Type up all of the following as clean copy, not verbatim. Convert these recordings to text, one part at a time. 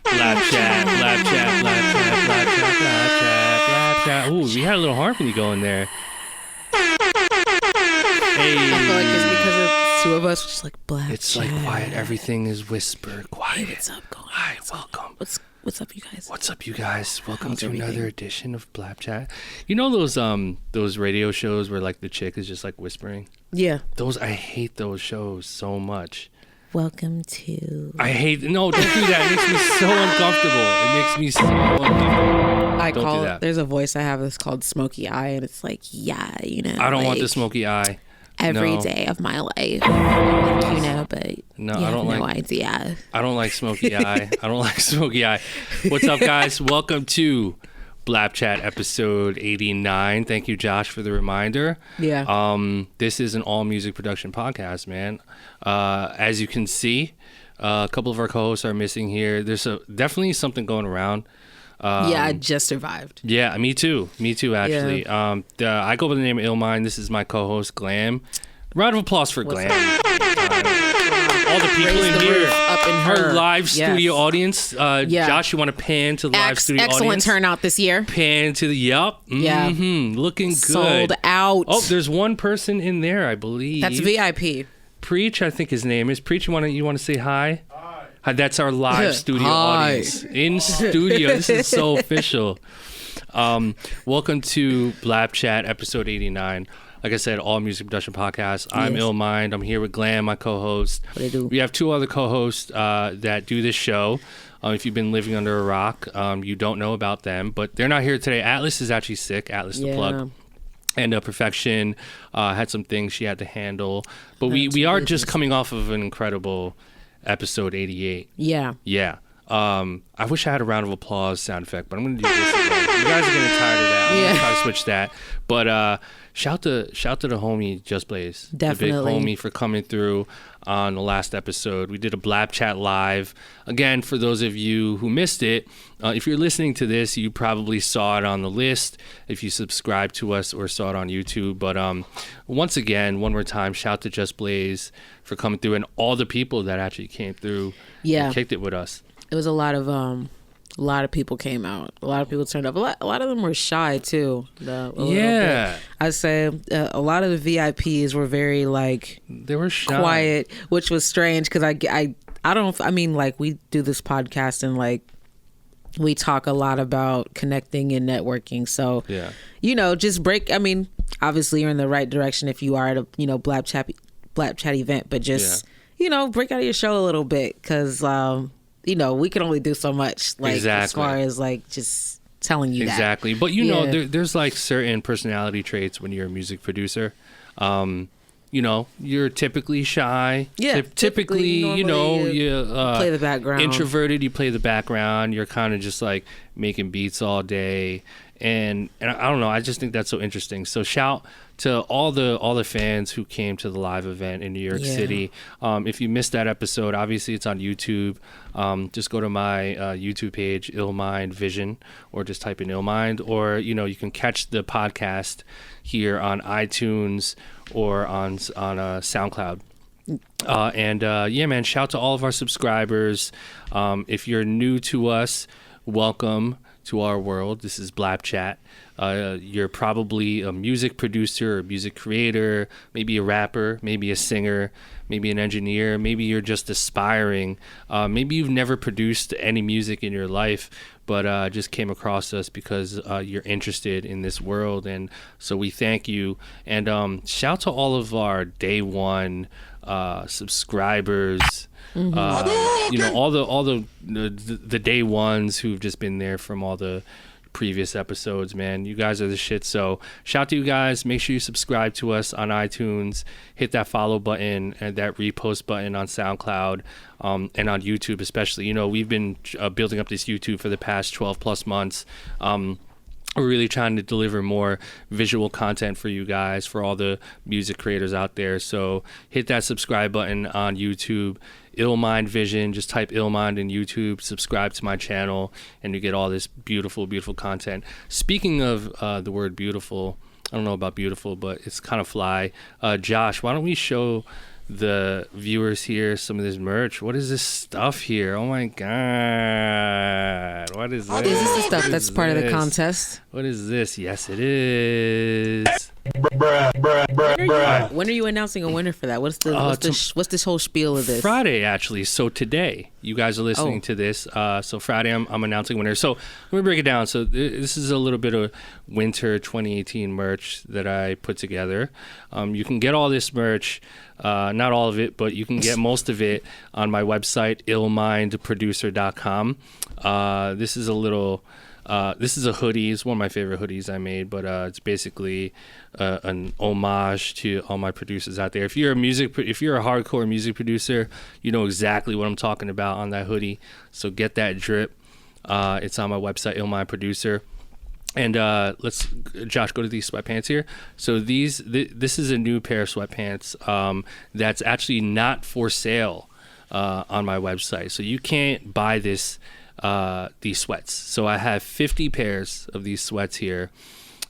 BlapChat. Ooh, we had a little harmony going there. Hey. I feel like it's because of two of us, just like BlapChat. It's like quiet. Everything is whispered. Quiet. Hey, what's up, going on? Hi, welcome. What's up, you guys? What's up, you guys? Welcome How's to everything? another edition of BlapChat. You know those radio shows where like the chick is just like whispering? Yeah. I hate those shows so much. Welcome to. No, don't do that. It makes me so uncomfortable. It makes me so uncomfortable. I Don't call do it. that. There's a voice I have that's called Smoky Eye, and it's like, yeah, you know. I don't want like, the smoky eye. every No. day of my life, you know. But No, you I don't have no like. idea. I don't like smoky eye. I don't like smoky eye. What's up, guys? Welcome to BlapChat episode 89. Thank you, Josh, for the reminder. Yeah. This is an all music production podcast, man. As you can see, a couple of our co-hosts are missing here. There's definitely something going around. Yeah, I just survived. Yeah, me too, actually. I go by the name of Illmind. This is my co-host, Glam. Round of applause for Glam. All the people Raise in the here, roof up in her. our live studio Yes. audience. Yeah. Josh, you want to pan to the live studio Excellent audience? turnout this year. Pan to the yup. Yeah. Looking good. Sold out. Oh, there's one person in there, I believe. That's VIP. Preach, I think his name is. Preach, you want to say hi? Hi. That's our live studio Hi. audience. In studio. This is so official. Welcome to BlapChat episode 89. Like I said, all music production podcast. I'm Yes. Illmind. I'm here with Glam, my co-host. What they do? We have two other co-hosts that do this show. If you've been living under a rock, you don't know about them, but they're not here today. Atlas is actually sick. Atlas the plug. And Perfection had some things she had to handle. But we are just coming off of an incredible episode 88. Yeah. Yeah. I wish I had a round of applause sound effect, but I'm going to do this again. You guys are getting tired of that. I'm going to try to switch that. But shout to the homie Just Blaze. Definitely. The big homie for coming through on the last episode. We did a BlapChat live. Again, for those of you who missed it, if you're listening to this, you probably saw it on the list if you subscribed to us or saw it on YouTube. But once again, one more time, shout to Just Blaze for coming through and all the people that actually came through and kicked it with us. It was a lot of people came out. A lot of people turned up. A lot of them were shy too. I'd say a lot of the VIPs were very like they were shy. Quiet, which was strange because I mean like we do this podcast and like we talk a lot about connecting and networking. So just break. I mean, obviously you're in the right direction if you are at a BlapChat event, but just break out of your shell a little bit because. We can only do so much, like as far as like just telling you that. Exactly, but there's like certain personality traits when you're a music producer. You're typically shy. Yeah, typically, you play the background. Introverted, you play the background. You're kind of just like making beats all day, and I don't know. I just think that's so interesting. So shout to all the fans who came to the live event in New York City. If you missed that episode, obviously it's on YouTube. Just go to my YouTube page, Illmind Vision, or just type in Illmind, or you can catch the podcast here on iTunes or on SoundCloud. Man, shout to all of our subscribers. If you're new to us, welcome to our world. This is BlapChat. You're probably a music producer or music creator, maybe a rapper, maybe a singer, maybe an engineer, maybe you're just aspiring. Maybe you've never produced any music in your life, but just came across us because you're interested in this world. And so we thank you. And shout to all of our day one subscribers. All the day ones who've just been there from all the previous episodes, man. You guys are the shit. So shout to you guys. Make sure you subscribe to us on iTunes, hit that follow button and that repost button on SoundCloud, and on YouTube especially. We've been building up this YouTube for the past 12 plus months. We're really trying to deliver more visual content for you guys, for all the music creators out there. So hit that subscribe button on YouTube. Illmind Vision, just type Illmind in YouTube, subscribe to my channel, and you get all this beautiful, beautiful content. Speaking of the word beautiful, I don't know about beautiful, but it's kind of fly. Josh, why don't we show the viewers here some of this merch. What is this stuff here? Oh my God. What is this? Is this the stuff that's part of the contest? What is this? Yes, it is. When are you announcing a winner for that? What's this whole spiel of this? Friday, actually. So today, you guys are listening to this. So Friday, I'm announcing a winner. So let me break it down. So this is a little bit of winter 2018 merch that I put together. You can get all this merch, not all of it, but you can get most of it on my website, illmindproducer.com. This is a little... this is a hoodie. It's one of my favorite hoodies I made, but it's basically an homage to all my producers out there. If you're a hardcore music producer, you know exactly what I'm talking about on that hoodie. So get that drip. It's on my website, Illmind Producer. And let's, Josh, go to these sweatpants here. So this is a new pair of sweatpants that's actually not for sale on my website. So you can't buy these sweats. So I have 50 pairs of these sweats here,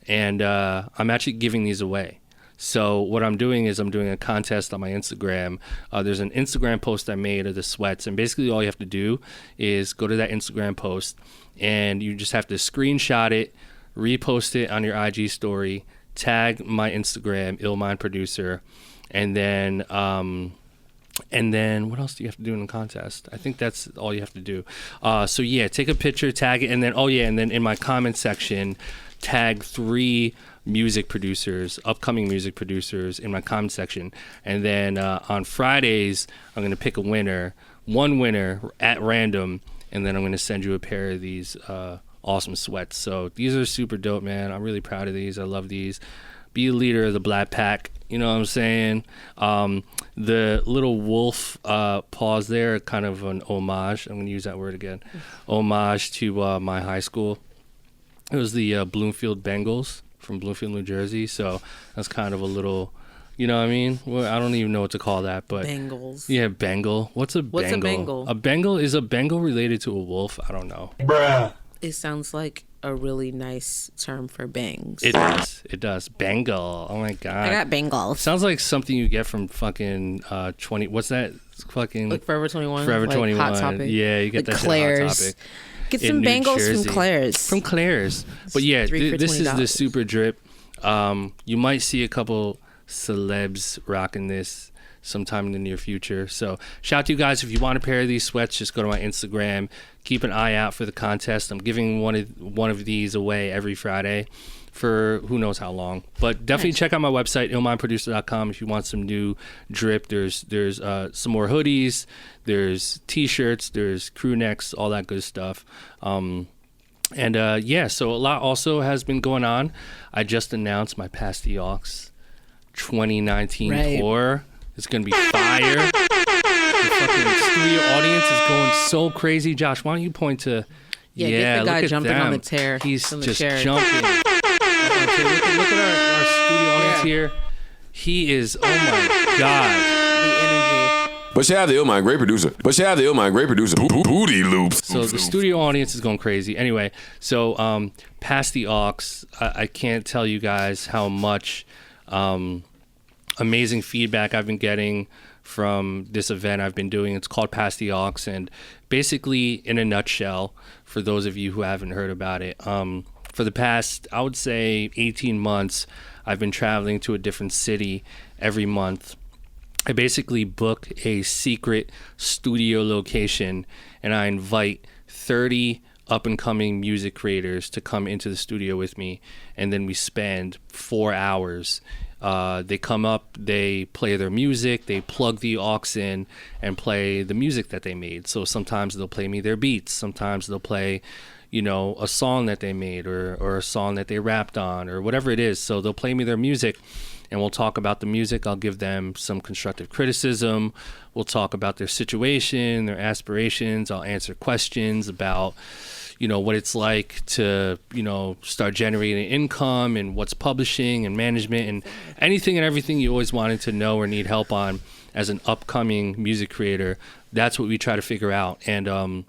and I'm actually giving these away. So what I'm doing is I'm doing a contest on my Instagram. There's an Instagram post I made of the sweats, and basically all you have to do is go to that Instagram post, and you just have to screenshot it, repost it on your IG story, tag my Instagram, Illmind Producer, and then what else do you have to do in the contest? I think that's all you have to do. So yeah, take a picture, tag it, and then in my comment section, tag 3 upcoming music producers in my comment section. And then on Fridays, I'm going to pick one winner at random, and then I'm going to send you a pair of these awesome sweats. So these are super dope, man. I'm really proud of these. I love these. Be a leader of the BLAP pack. You know what I'm saying? The little wolf paws there, kind of an homage. I'm going to use that word again. Homage to my high school. It was the Bloomfield Bengals from Bloomfield, New Jersey. So that's kind of a little, you know what I mean? Well, I don't even know what to call that. But Bengals. Yeah, Bengal. What's a Bengal? What's a Bengal? A Bengal, is a Bengal related to a wolf? I don't know. Bruh. It sounds like a really nice term for bangs. It does. Bengal. Oh my God. I got Bengals. Sounds like something you get from fucking 20. What's that? Fucking like Forever 21. Forever like 21. Hot Topic. Yeah, you get like that Claire's. shit at Hot Topic. Get some bangles from Claire's. From Claire's. But yeah, this is the super drip. You might see a couple celebs rocking this sometime in the near future. So shout out to you guys. If you want a pair of these sweats, just go to my Instagram. Keep an eye out for the contest. I'm giving one of these away every Friday for who knows how long. But definitely check out my website, illmindproducer.com, if you want some new drip. There's some more hoodies, there's t-shirts, there's crew necks, all that good stuff. So a lot also has been going on. I just announced my Pass the Aux 2019 tour. It's going to be fire. The fucking studio audience is going so crazy. Josh, why don't you point to... get the guy jumping on the tear. He's on the just chair. jumping. Look at our studio audience here. He is, oh my God. The energy. But shout out to Illmind, great producer. Booty loops. So the studio audience is going crazy. Anyway, so Pass the Aux, I can't tell you guys how much amazing feedback I've been getting from this event I've been doing. It's called Pass the Aux, and basically, in a nutshell, for those of you who haven't heard about it, for the past, I would say, 18 months, I've been traveling to a different city every month. I basically book a secret studio location, and I invite 30 up-and-coming music creators to come into the studio with me, and then we spend 4 hours. They come up, they play their music, they plug the aux in and play the music that they made. So sometimes they'll play me their beats, sometimes they'll play, a song that they made or a song that they rapped on or whatever it is. So they'll play me their music and we'll talk about the music. I'll give them some constructive criticism. We'll talk about their situation, their aspirations. I'll answer questions about what it's like to, start generating income and what's publishing and management and anything and everything you always wanted to know or need help on as an upcoming music creator. That's what we try to figure out. And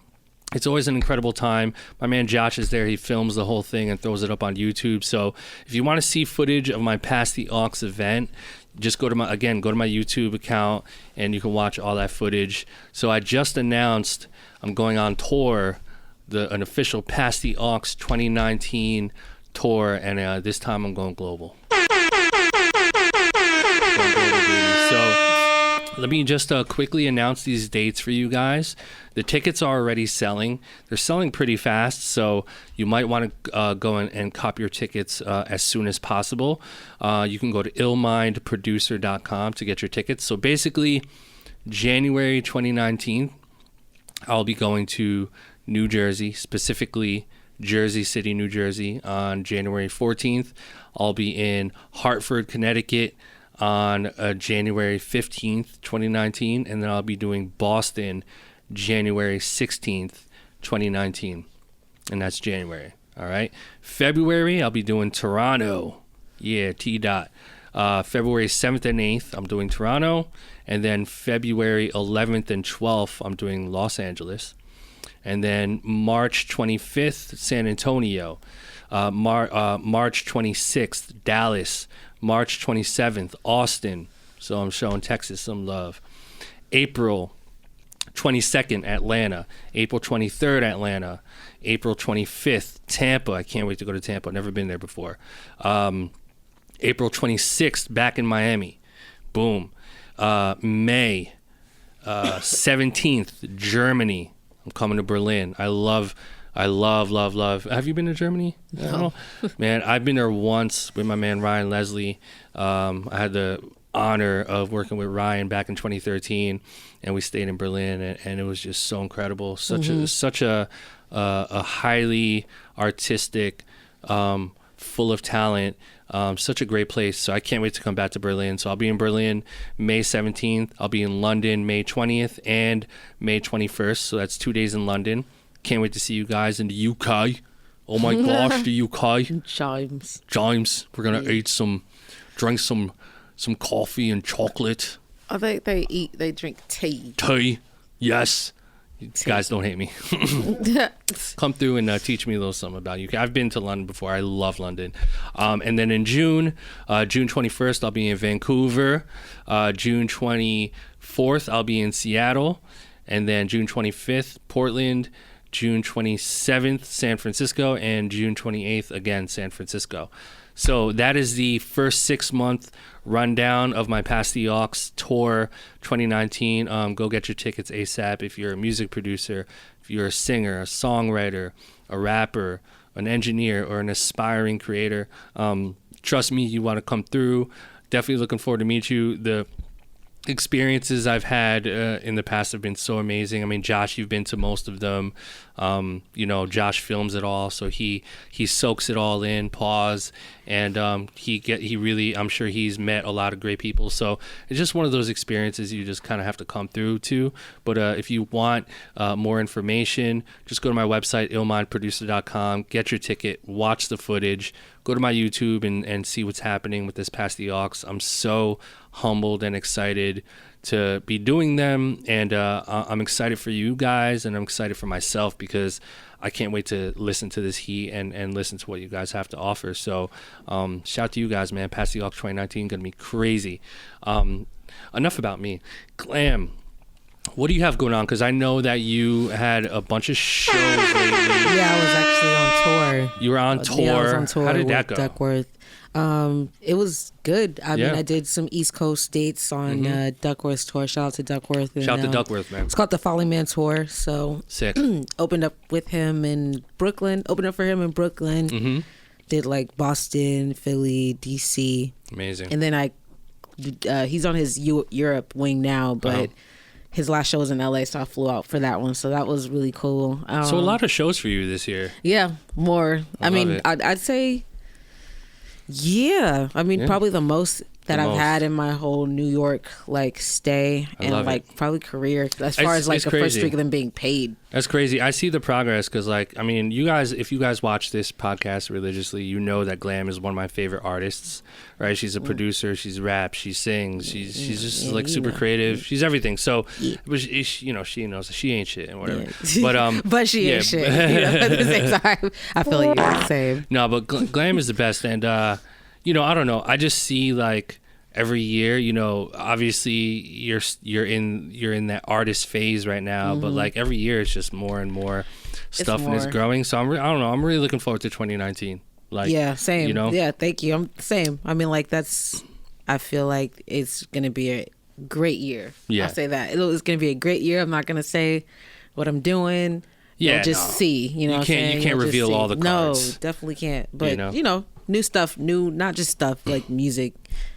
it's always an incredible time. My man Josh is there. He films the whole thing and throws it up on YouTube. So if you want to see footage of my Pass the Aux event, just go to my YouTube account and you can watch all that footage. So I just announced I'm going on tour, an official Pass the Aux 2019 tour, and this time I'm going global. So let me just quickly announce these dates for you guys. The tickets are already selling. They're selling pretty fast, so you might want to go and cop your tickets as soon as possible. You can go to illmindproducer.com to get your tickets. So basically, January 2019, I'll be going to New Jersey, specifically Jersey City, New Jersey, on January 14th. I'll be in Hartford, Connecticut on January 15th, 2019, and then I'll be doing Boston January 16th, 2019, and that's January. All right. February, I'll be doing Toronto. Yeah, T-Dot. February 7th and 8th, I'm doing Toronto, and then February 11th and 12th, I'm doing Los Angeles. And then March 25th, San Antonio. March 26th, Dallas. March 27th, Austin. So I'm showing Texas some love. April 22nd, Atlanta. April 23rd, Atlanta. April 25th, Tampa. I can't wait to go to Tampa. I've never been there before. April 26th, back in Miami. Boom. May 17th, Germany. I'm coming to Berlin. I love. Have you been to Germany? No. Man, I've been there once with my man Ryan Leslie. I had the honor of working with Ryan back in 2013, and we stayed in Berlin, and it was just so incredible. Such a highly artistic, full of talent. Such a great place. So I can't wait to come back to Berlin. So I'll be in Berlin May 17th. I'll be in London May 20th and May 21st. So that's 2 days in London. Can't wait to see you guys in the UK. Oh my gosh, the UK. James. We're gonna drink some coffee and chocolate. Oh, they drink tea. Tea, yes. You guys don't hate me. Come through and teach me a little something about UK. I've been to London before. I love London. And then in June 21st, I'll be in Vancouver. June 24th, I'll be in Seattle. And then June 25th, Portland. June 27th, San Francisco. And June 28th, again, San Francisco. So that is the first 6-month rundown of my Pass the Aux tour 2019. Go get your tickets ASAP if you're a music producer, if you're a singer, a songwriter, a rapper, an engineer, or an aspiring creator. Trust me, you want to come through. Definitely looking forward to meet you. The experiences I've had in the past have been so amazing. I mean, Josh, you've been to most of them. Josh films it all, so he soaks it all in, pause, and he really, I'm sure he's met a lot of great people. So it's just one of those experiences you just kind of have to come through to. But if you want more information, just go to my website, illmindproducer.com, get your ticket, watch the footage, go to my YouTube and see what's happening with this Pass the Aux. I'm so humbled and excited to be doing them, and I'm excited for you guys, and I'm excited for myself because I can't wait to listen to this heat and listen to what you guys have to offer. So shout out to you guys, man. Pass the Aux 2019 gonna be crazy. Enough about me. Glam, what do you have going on? Because I know that you had a bunch of shows lately. Yeah, I was actually on tour. You were on tour. Yeah, I was on tour. How did that go? Duckwrth. It was good. I mean, I did some East Coast dates on Duckwrth's tour. Shout out to Duckwrth. And, Shout out to Duckwrth, man. It's called the Falling Man Tour. So sick. Opened up with him in Brooklyn. Opened up for him in Brooklyn. Mm-hmm. Did like Boston, Philly, DC. Amazing. And then he's on his Europe wing now, but his last show was in LA, so I flew out for that one. So that was really cool. So a lot of shows for you this year. Yeah, more. I mean, it. I'd say. Yeah, I mean, probably the most that I've had in my whole New York stay and probably career as far as the first week of them being paid. That's crazy. I see the progress because you guys, if you guys watch this podcast religiously, you know that Glam is one of my favorite artists, right? She's a producer, she's rap, she sings, she's just super creative. She's everything. So, but she knows that she ain't shit and whatever. Yeah. But she ain't shit. At the same time, I feel you. Same. No, but Glam is the best, and I don't know. I just see every year, you know, obviously you're in that artist phase right now, but like every year it's just more and more stuff and it's growing. So I don't know. I'm really looking forward to 2019. Like, yeah, same. You know? Yeah, thank you. I'm same. I mean, like I feel like it's gonna be a great year. Yeah, I'll say that it's gonna be a great year. I'm not gonna say what I'm doing. Yeah, you'll just see. You know, you can't reveal all the cards. No, definitely can't. But you know, new stuff, not just stuff like music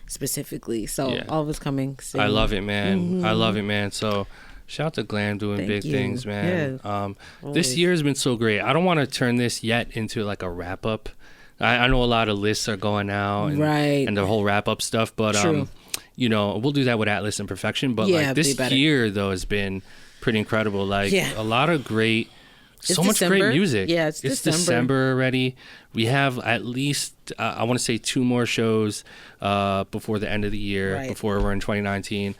specifically. So all of it's coming soon. I love it, man. I love it, man. So shout out to Glam doing big things, man. Yeah, this year has been so great. I don't want to turn this yet into like a wrap up. I know a lot of lists are going out and the whole wrap up stuff, but you know, we'll do that with Atlas and Perfection. But like this year though has been pretty incredible. Like a lot of great. So much great music. Yeah, it's December already. We have at least, I want to say 2 more shows before the end of the year, before we're in 2019.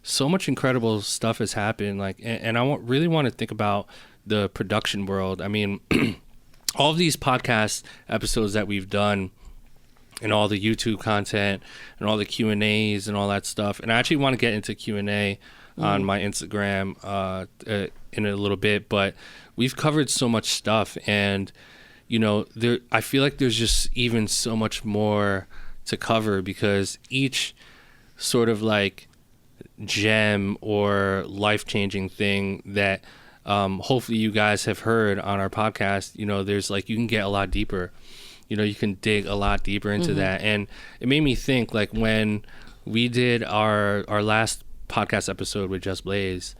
So much incredible stuff has happened. Like, and I really want to think about the production world. I mean, all of these podcast episodes that we've done and all the YouTube content and all the Q&As and all that stuff. And I actually want to get into Q&A on my Instagram in a little bit, but we've covered so much stuff, and you know, I feel like there's just even so much more to cover, because each sort of like gem or life-changing thing that hopefully you guys have heard on our podcast, you know, there's like, you can get a lot deeper, you know, you can dig a lot deeper into that. And it made me think, like, when we did our last podcast episode with Just Blaze,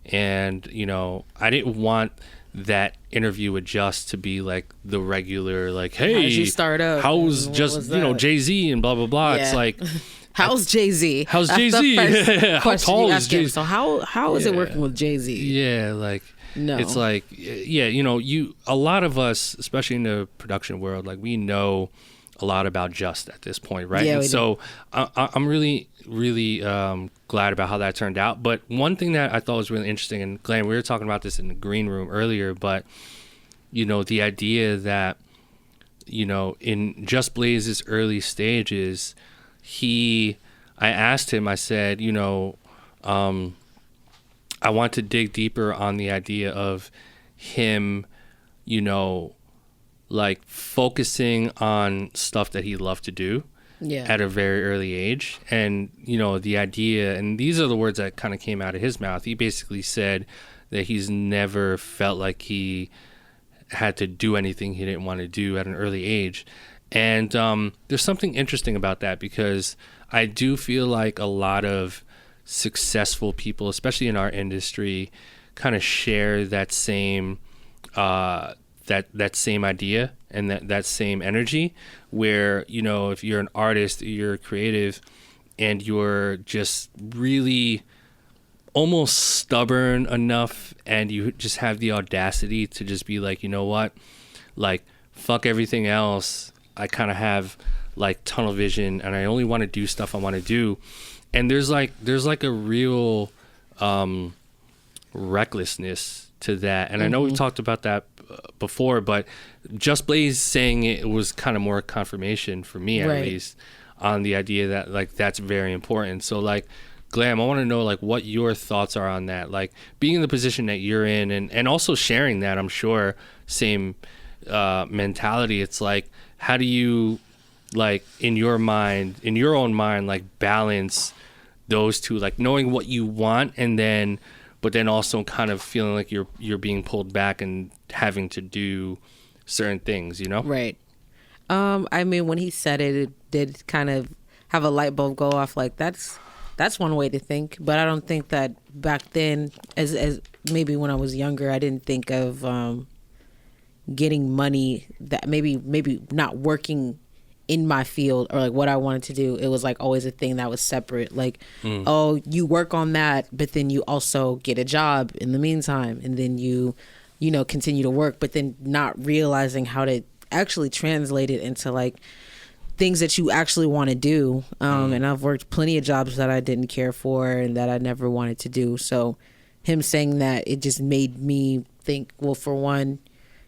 and you know, I didn't want that interview with Just to be like the regular, like, hey, how did you start up? How's just, you know, Jay-Z and blah blah blah. It's like, how's Jay-Z? How's Jay-Z? How tall is Jay-Z? So how is it working with Jay-Z? Yeah, like, no, it's like, yeah, you know, a lot of us, especially in the production world, like, we know a lot about Just at this point, right? Yeah, and so I'm really glad about how that turned out. But one thing that I thought was really interesting, and Glenn, we were talking about this in the green room earlier, but you know, the idea that, you know, in Just Blaze's early stages, I asked him, I said, you know, I want to dig deeper on the idea of him, you know, like focusing on stuff that he loved to do at a very early age. And, you know, the idea, and these are the words that kind of came out of his mouth. He basically said that he's never felt like he had to do anything he didn't want to do at an early age. And there's something interesting about that, because I do feel like a lot of successful people, especially in our industry, kind of share that same that same idea and that same energy, where, you know, if you're an artist, you're creative, and you're just really almost stubborn enough, and you just have the audacity to just be like, you know what, like, fuck everything else. I kind of have like tunnel vision, and I only want to do stuff I want to do. And there's like a real recklessness to that. And I know we've talked about that before, but Just Blaze saying it was kind of more confirmation for me, at least, on the idea that, like, that's very important. So, like, Glam, I want to know, like, what your thoughts are on that, like, being in the position that you're in, and also sharing that, I'm sure, same mentality. It's like, how do you, like, in your own mind, like, balance those two, like, knowing what you want, and then but then also kind of feeling like you're being pulled back and having to do certain things, you know? Right. I mean, when he said it did kind of have a light bulb go off. Like, that's one way to think. But I don't think that back then, as maybe when I was younger, I didn't think of getting money, that maybe not working in my field or like what I wanted to do. It was like always a thing that was separate. Like, oh, you work on that, but then you also get a job in the meantime, and then you know, continue to work, but then not realizing how to actually translate it into like things that you actually want to do. And I've worked plenty of jobs that I didn't care for and that I never wanted to do. So him saying that, it just made me think, well, for one,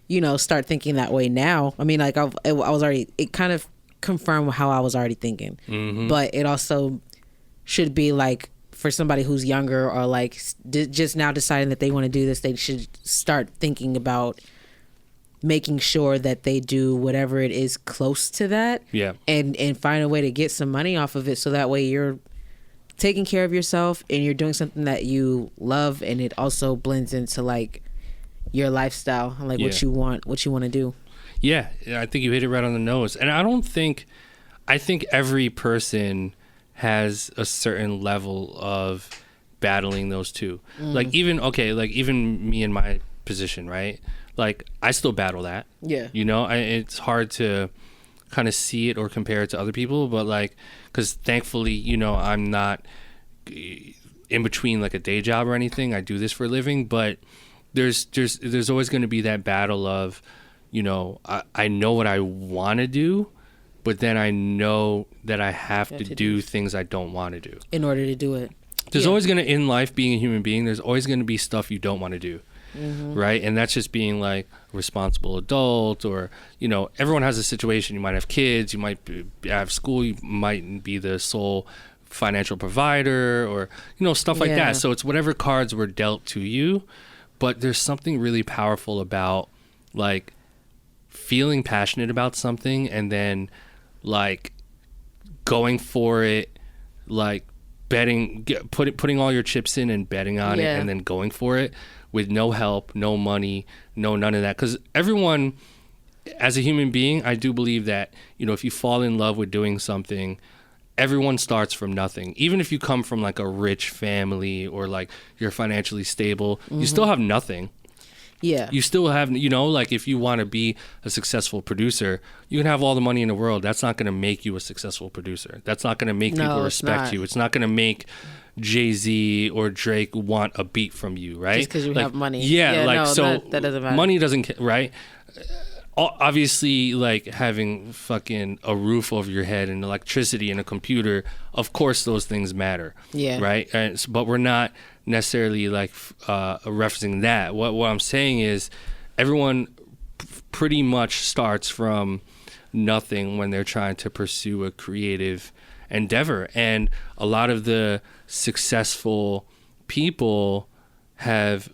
you know, start thinking that way now. I mean, like I was already, it kind of confirm how I was already thinking. But it also should be like, for somebody who's younger or like just now deciding that they want to do this, they should start thinking about making sure that they do whatever it is close to that. Yeah. And find a way to get some money off of it, so that way you're taking care of yourself and you're doing something that you love, and it also blends into like your lifestyle and like what you want to do. Yeah, I think you hit it right on the nose. And I think every person has a certain level of battling those two. Like even me in my position, right? Like I still battle that. Yeah. You know, it's hard to kind of see it or compare it to other people, but like, because thankfully, you know, I'm not in between like a day job or anything. I do this for a living, but there's always going to be that battle of, you know, I know what I want to do, but then I know that I have to do things I don't want to do in order to do it. There's always going to, in life, being a human being, there's always going to be stuff you don't want to do. Right? And that's just being like a responsible adult, or, you know, everyone has a situation. You might have kids, you might have school, you might be the sole financial provider, or, you know, stuff like that. So it's whatever cards were dealt to you. But there's something really powerful about like feeling passionate about something and then like going for it, like putting all your chips in and betting on it, and then going for it with no help, no money, none of that. Because everyone, as a human being, I do believe that, you know, if you fall in love with doing something, everyone starts from nothing. Even if you come from like a rich family or like you're financially stable, you still have nothing. Yeah. You still have, you know, like if you want to be a successful producer, you can have all the money in the world. That's not going to make you a successful producer. That's not going to make people respect you. It's not going to make Jay-Z or Drake want a beat from you, right? Just because you have money. Yeah, like, no, so that doesn't matter. Money doesn't, right? Obviously, like having fucking a roof over your head and electricity and a computer, of course those things matter. Yeah. Right? But we're not necessarily like referencing that. What I'm saying is everyone pretty much starts from nothing when they're trying to pursue a creative endeavor. And a lot of the successful people have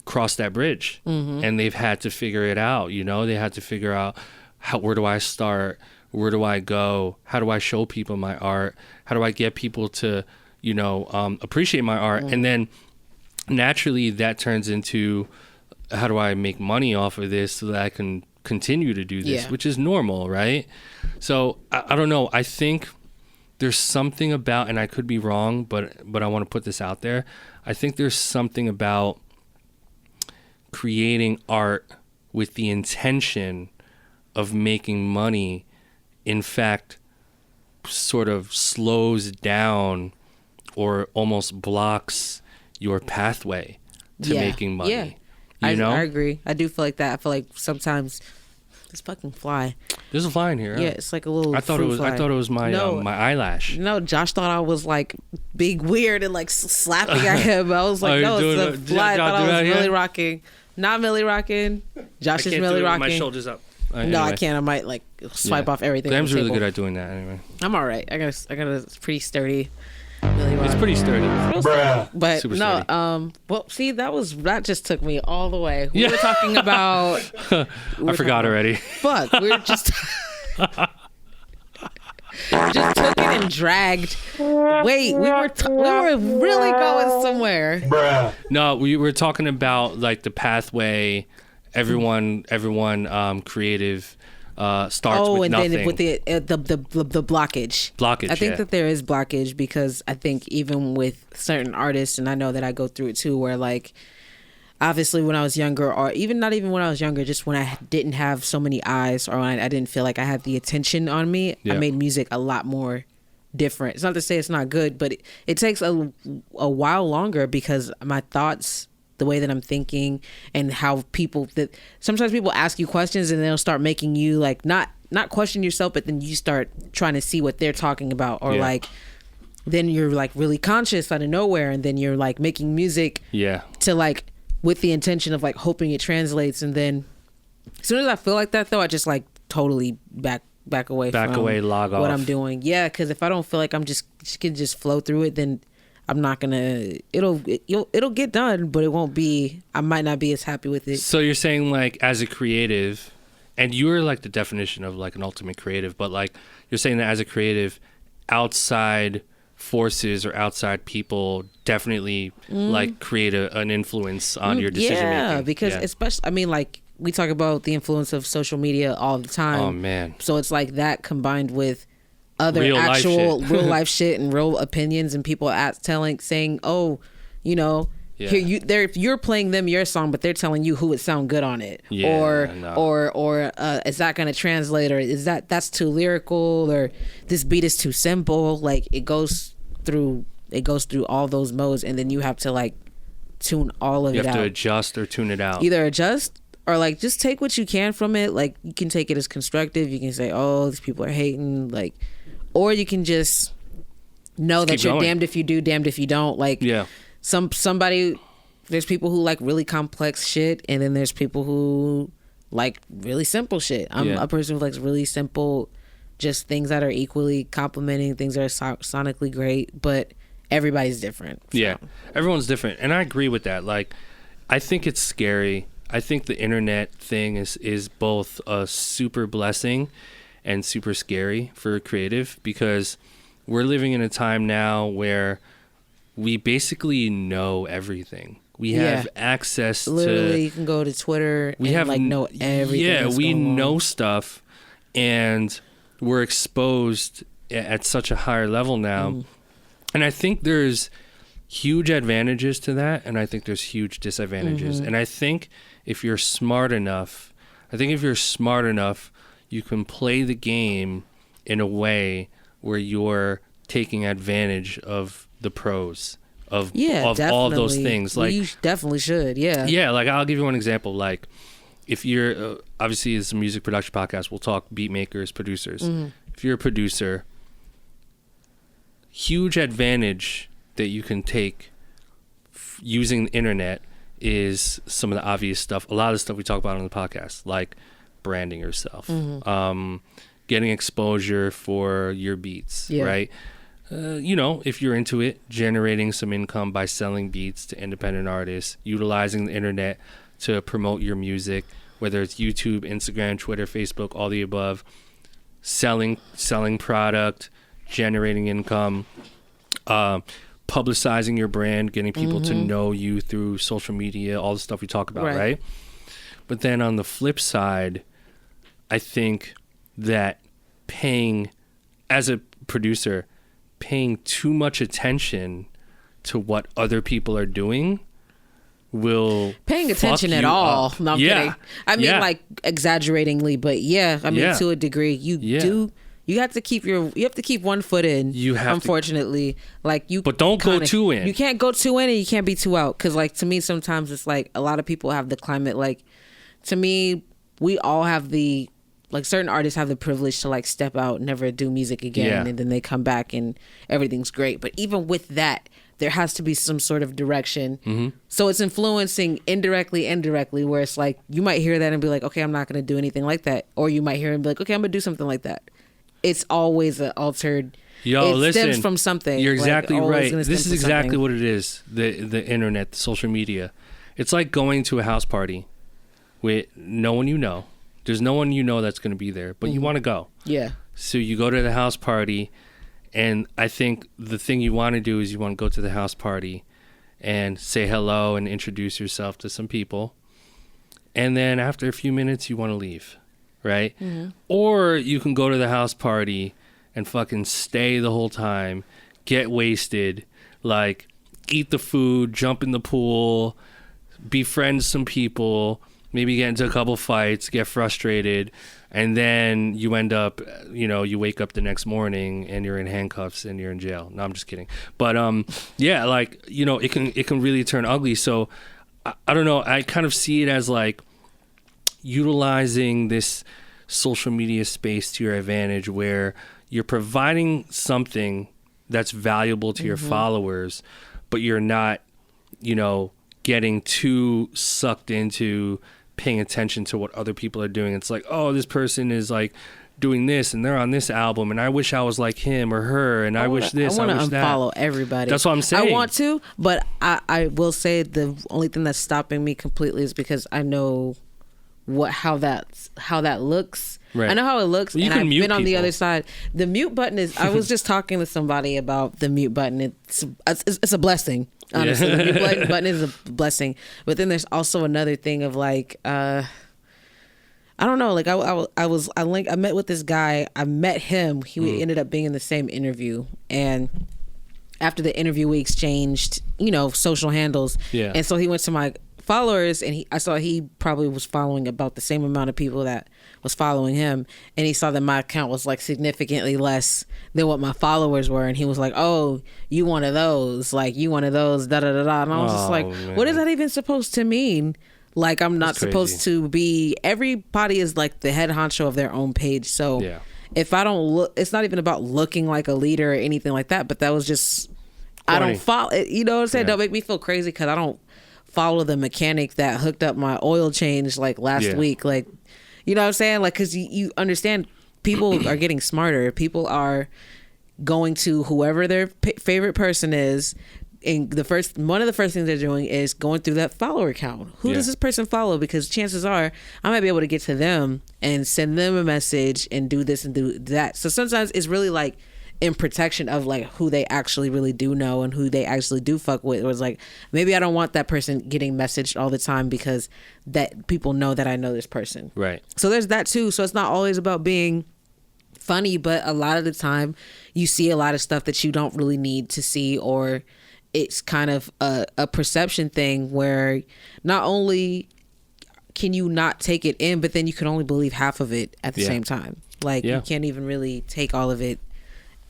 crossed that bridge, and they've had to figure it out. You know, they had to figure out where do I start? Where do I go? How do I show people my art? How do I get people to, you know, appreciate my art? And then naturally that turns into, how do I make money off of this so that I can continue to do this, which is normal, right? So I don't know. I think there's something about, and I could be wrong, but I want to put this out there. I think there's something about creating art with the intention of making money, in fact, sort of slows down or almost blocks your pathway to making money. Yeah. You know? I agree. I do feel like that. I feel like sometimes this fucking fly. There's a fly in here. Yeah, it's like a little. I thought it was my my eyelash. No, Josh thought I was like being weird and like slapping at him. I was like, no, it's a fly. I thought I was really rocking. Not Millie rocking. Josh is Millie rocking. My shoulders up. Anyway. No, I can't. I might like swipe off everything. Glam's really good at doing that. Anyway, I'm all right. I got a pretty sturdy Millie rock. It's pretty sturdy. But super no, sturdy. well, see, that just took me all the way. We were talking about. I forgot already. Fuck, we were just. Just took it and dragged. Wait, we were really going somewhere. No, we were talking about like the pathway. Everyone, creative starts with nothing. Then with the blockage. I think that there is blockage because I think even with certain artists, and I know that I go through it too, where like. Obviously, when I was younger, or even not even when I was younger, just when I didn't have so many eyes, or when I didn't feel like I had the attention on me, I made music a lot more different. It's not to say it's not good, but it takes a while longer because my thoughts, the way that I'm thinking, and how sometimes people ask you questions and they'll start making you like not question yourself, but then you start trying to see what they're talking about, or like. Then you're like really conscious out of nowhere, and then you're like making music to like. With the intention of like hoping it translates, and then as soon as I feel like that though, I just like totally back log off. What I'm doing. Yeah, because if I don't feel like I'm just can just flow through it, then I'm not gonna. It'll get done, but it won't be. I might not be as happy with it. So you're saying, like, as a creative, and you're like the definition of like an ultimate creative, but like you're saying that as a creative, outside forces or outside people definitely like create an influence on your decision making. Yeah, because especially, I mean, like we talk about the influence of social media all the time. Oh man! So it's like that combined with other real life shit and real opinions and people saying, oh, you know, here you're playing them your song, but they're telling you who would sound good on it, or is that going to translate, or is that's too lyrical, or this beat is too simple. Like it goes through all those modes, and then you have to like tune all of it out. You have to adjust or tune it out. Either adjust or like just take what you can from it. Like you can take it as constructive. You can say, oh, these people are hating, like, or you can just know that you're damned if you do, damned if you don't. Like somebody, there's people who like really complex shit, and then there's people who like really simple shit. I'm a person who likes really simple, just things that are equally complimenting, things that are sonically great, but everybody's different. So. Yeah, everyone's different, and I agree with that. Like, I think it's scary. I think the internet thing is both a super blessing and super scary for a creative, because we're living in a time now where we basically know everything. We have access literally, you can go to Twitter and like know everything. Yeah, we know stuff, and we're exposed at such a higher level now. And I think there's huge advantages to that, and I think there's huge disadvantages. And I think if you're smart enough, you can play the game in a way where you're taking advantage of the pros of all of those things. Like, you definitely should. Yeah, like I'll give you one example. Like, if you're obviously it's a music production podcast, we'll talk beat makers, producers. If you're a producer, huge advantage that you can take using the internet is some of the obvious stuff. A lot of the stuff we talk about on the podcast, like branding yourself, getting exposure for your beats, right? You know, if you're into it, generating some income by selling beats to independent artists, utilizing the internet to promote your music, whether it's YouTube, Instagram, Twitter, Facebook, all the above, selling product, generating income, publicizing your brand, getting people to know you through social media, all the stuff we talk about, right? But then on the flip side, I think that as a producer, paying too much attention to what other people are doing will paying attention at all up. No, I'm kidding. I mean, like exaggeratingly, but I mean, to a degree, you have to keep one foot in. Unfortunately, but don't go too in. You can't go too in, and you can't be too out. Because like, to me, sometimes it's like a lot of people have the climate. Like, to me, we all have the, like, certain artists have the privilege to like step out, never do music again, and then they come back and everything's great. But even with that, there has to be some sort of direction. So it's influencing indirectly, where it's like you might hear that and be like, okay, I'm not going to do anything like that. Or you might hear it and be like, okay, I'm going to do something like that. It's always an altered. It stems from something. You're exactly right. This is exactly what it is. The internet, the social media. It's like going to a house party with no one you know. There's no one you know that's going to be there, but you want to go. Yeah. So you go to the house party, and I think the thing you want to do is you want to go to the house party and say hello and introduce yourself to some people. And then after a few minutes, you want to leave, right? Or you can go to the house party and fucking stay the whole time, get wasted, like eat the food, jump in the pool, befriend some people, maybe get into a couple fights, get frustrated, and then you end up, you wake up the next morning and you're in handcuffs and you're in jail. No, I'm just kidding. But it can really turn ugly. So I don't know. I kind of see it as like utilizing this social media space to your advantage, where you're providing something that's valuable to your followers, but you're not, getting too sucked into paying attention to what other people are doing. It's like, oh, this person is like doing this and they're on this album and I wish I was like him or her and I wish this, I wish that. I want to unfollow everybody. That's what I'm saying. I want to, but I will say the only thing that's stopping me completely is because I know how that looks. Right. I know how it looks, well, and I've been on the people. other side. The mute button is. I was just talking to somebody about the mute button. It's a blessing. Honestly, the mute button is a blessing. But then there's also another thing of like, I don't know. Like I met with this guy. I met him. He ended up being in the same interview, and after the interview, we exchanged, social handles. Yeah. And so he went to my followers, and I saw he probably was following about the same amount of people that was following him, and he saw that my account was like significantly less than what my followers were, and he was like, oh, you one of those, da da da da. And I was just like, man, what is that even supposed to mean? Like, I'm not supposed to be. Everybody is like the head honcho of their own page, so yeah. If I don't look, it's not even about looking like a leader or anything like that, but that was just I don't follow, you know what I'm saying? Yeah. Don't make me feel crazy because I don't follow the mechanic that hooked up my oil change like last week. Like, you know what I'm saying? Like, because you understand, people are getting smarter. People are going to whoever their favorite person is, and one of the first things they're doing is going through that follower count. Who does this person follow? Because chances are I might be able to get to them and send them a message and do this and do that. So sometimes it's really like in protection of like who they actually really do know and who they actually do fuck with. It was like, maybe I don't want that person getting messaged all the time because that people know that I know this person. Right. So there's that too. So it's not always about being funny, but a lot of the time you see a lot of stuff that you don't really need to see, or it's kind of a perception thing where not only can you not take it in, but then you can only believe half of it at the same time. Like you can't even really take all of it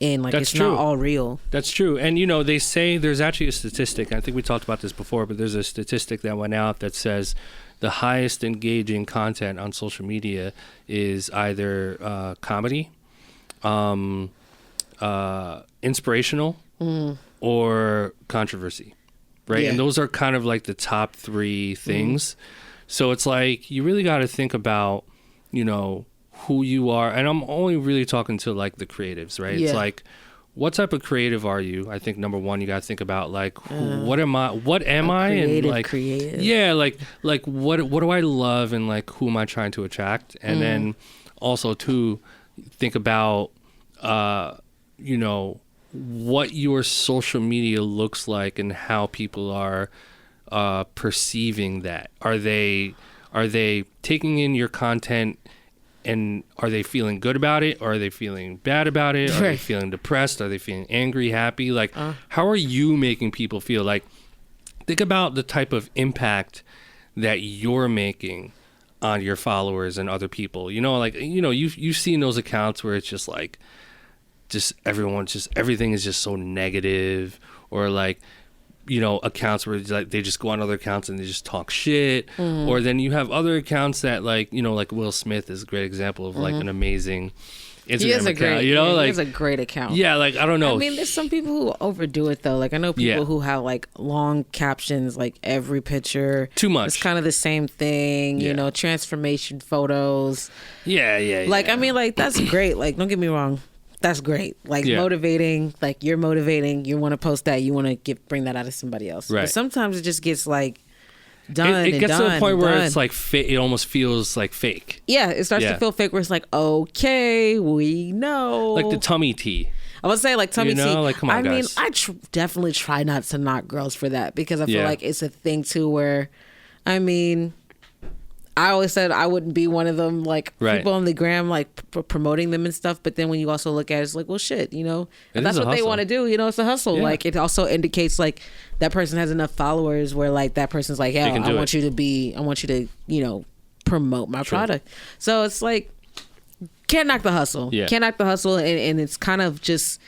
in. Like, it's not all real. That's true. And they say there's actually a statistic, I think we talked about this before, but there's a statistic that went out that says the highest engaging content on social media is either comedy, inspirational, or controversy, right? And those are kind of like the top three things. So it's like you really got to think about who you are, and I'm only really talking to like the creatives, right? It's like, what type of creative are you? I think number one, you got to think about like, what am I, and like creative. like what do I love, and like who am I trying to attract? And then also two, think about what your social media looks like and how people are perceiving that. Are they taking in your content, and are they feeling good about it, or are they feeling bad about it? Are they feeling depressed? Are they feeling angry, happy? Like, how are you making people feel? Like, think about the type of impact that you're making on your followers and other people. You've seen those accounts where it's just like, everything is just so negative, or like, accounts where like they just go on other accounts and they just talk shit. Or then you have other accounts that like, like Will Smith is a great example of like an amazing Instagram account. He has a great account. Yeah, like, I don't know. I mean, there's some people who overdo it though. Like, I know people who have like long captions, like every picture. Too much. It's kind of the same thing, transformation photos. Yeah. Like, I mean, like, that's great. Like, don't get me wrong. That's great. Like, motivating, like you're motivating, you want to post that, you want to bring that out of somebody else. Right. But sometimes it just gets like done. It gets to a point where it's like it almost feels like fake. Yeah, it starts to feel fake where it's like, okay, we know. Like the tummy tea. I would say like tummy tea. Like, come on, guys. I definitely try not to knock girls for that, because I feel like it's a thing too where, I mean, I always said I wouldn't be one of them, like people on the gram, like promoting them and stuff. But then when you also look at it, it's like, well, shit, if that's what they want to do, it's a hustle. Yeah. Like, it also indicates like that person has enough followers where like that person's like, yeah, I want you to promote my product. So it's like, can't knock the hustle. Yeah. Can't knock the hustle. And it's kind of just,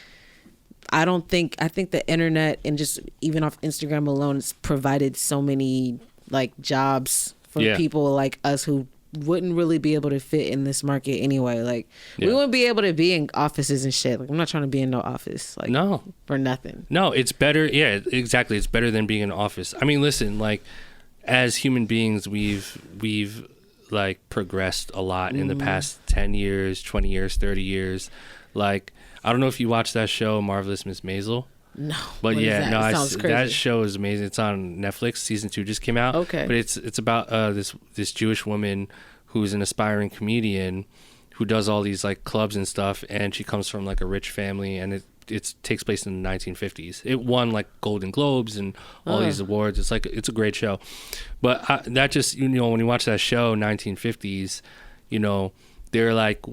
I think the internet and just even off Instagram alone, it's provided so many like jobs for people like us who wouldn't really be able to fit in this market anyway. Like, we wouldn't be able to be in offices and shit. Like, I'm not trying to be in no office. Like, no, for nothing. No, it's better. Yeah, exactly. It's better than being in an office. I mean, listen, like, as human beings, we've like progressed a lot in the past 10 years, 20 years, 30 years. Like, I don't know if you watched that show, Marvelous Miss Maisel. No. But yeah, no, sounds crazy. that show is amazing. It's on Netflix. Season 2 just came out. Okay. But it's about this Jewish woman who's an aspiring comedian who does all these like clubs and stuff, and she comes from like a rich family, and it takes place in the 1950s. It won like Golden Globes and all these awards. It's a great show. But that just, you know, when you watch that show, 1950s, you know, they're like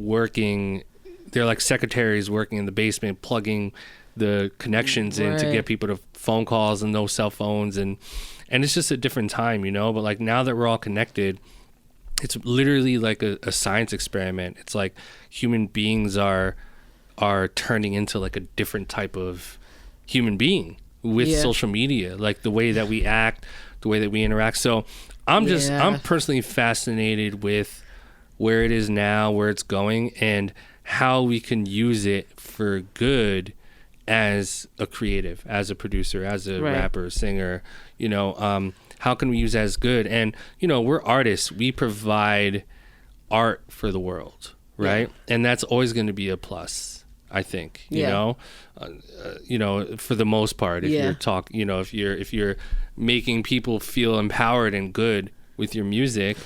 secretaries working in the basement, plugging the connections in to get people to phone calls and no cell phones, and it's just a different time, you know. But like now that we're all connected, it's literally like a science experiment. It's like human beings are turning into like a different type of human being with social media, like the way that we act, the way that we interact. So I'm personally fascinated with where it is now, where it's going, and how we can use it for good as a creative, as a producer, as a rapper, singer, you know. How can we use that as good? And, you know, we're artists. We provide art for the world, right? Yeah. And that's always going to be a plus, I think, you know, for the most part, if if you're making people feel empowered and good with your music,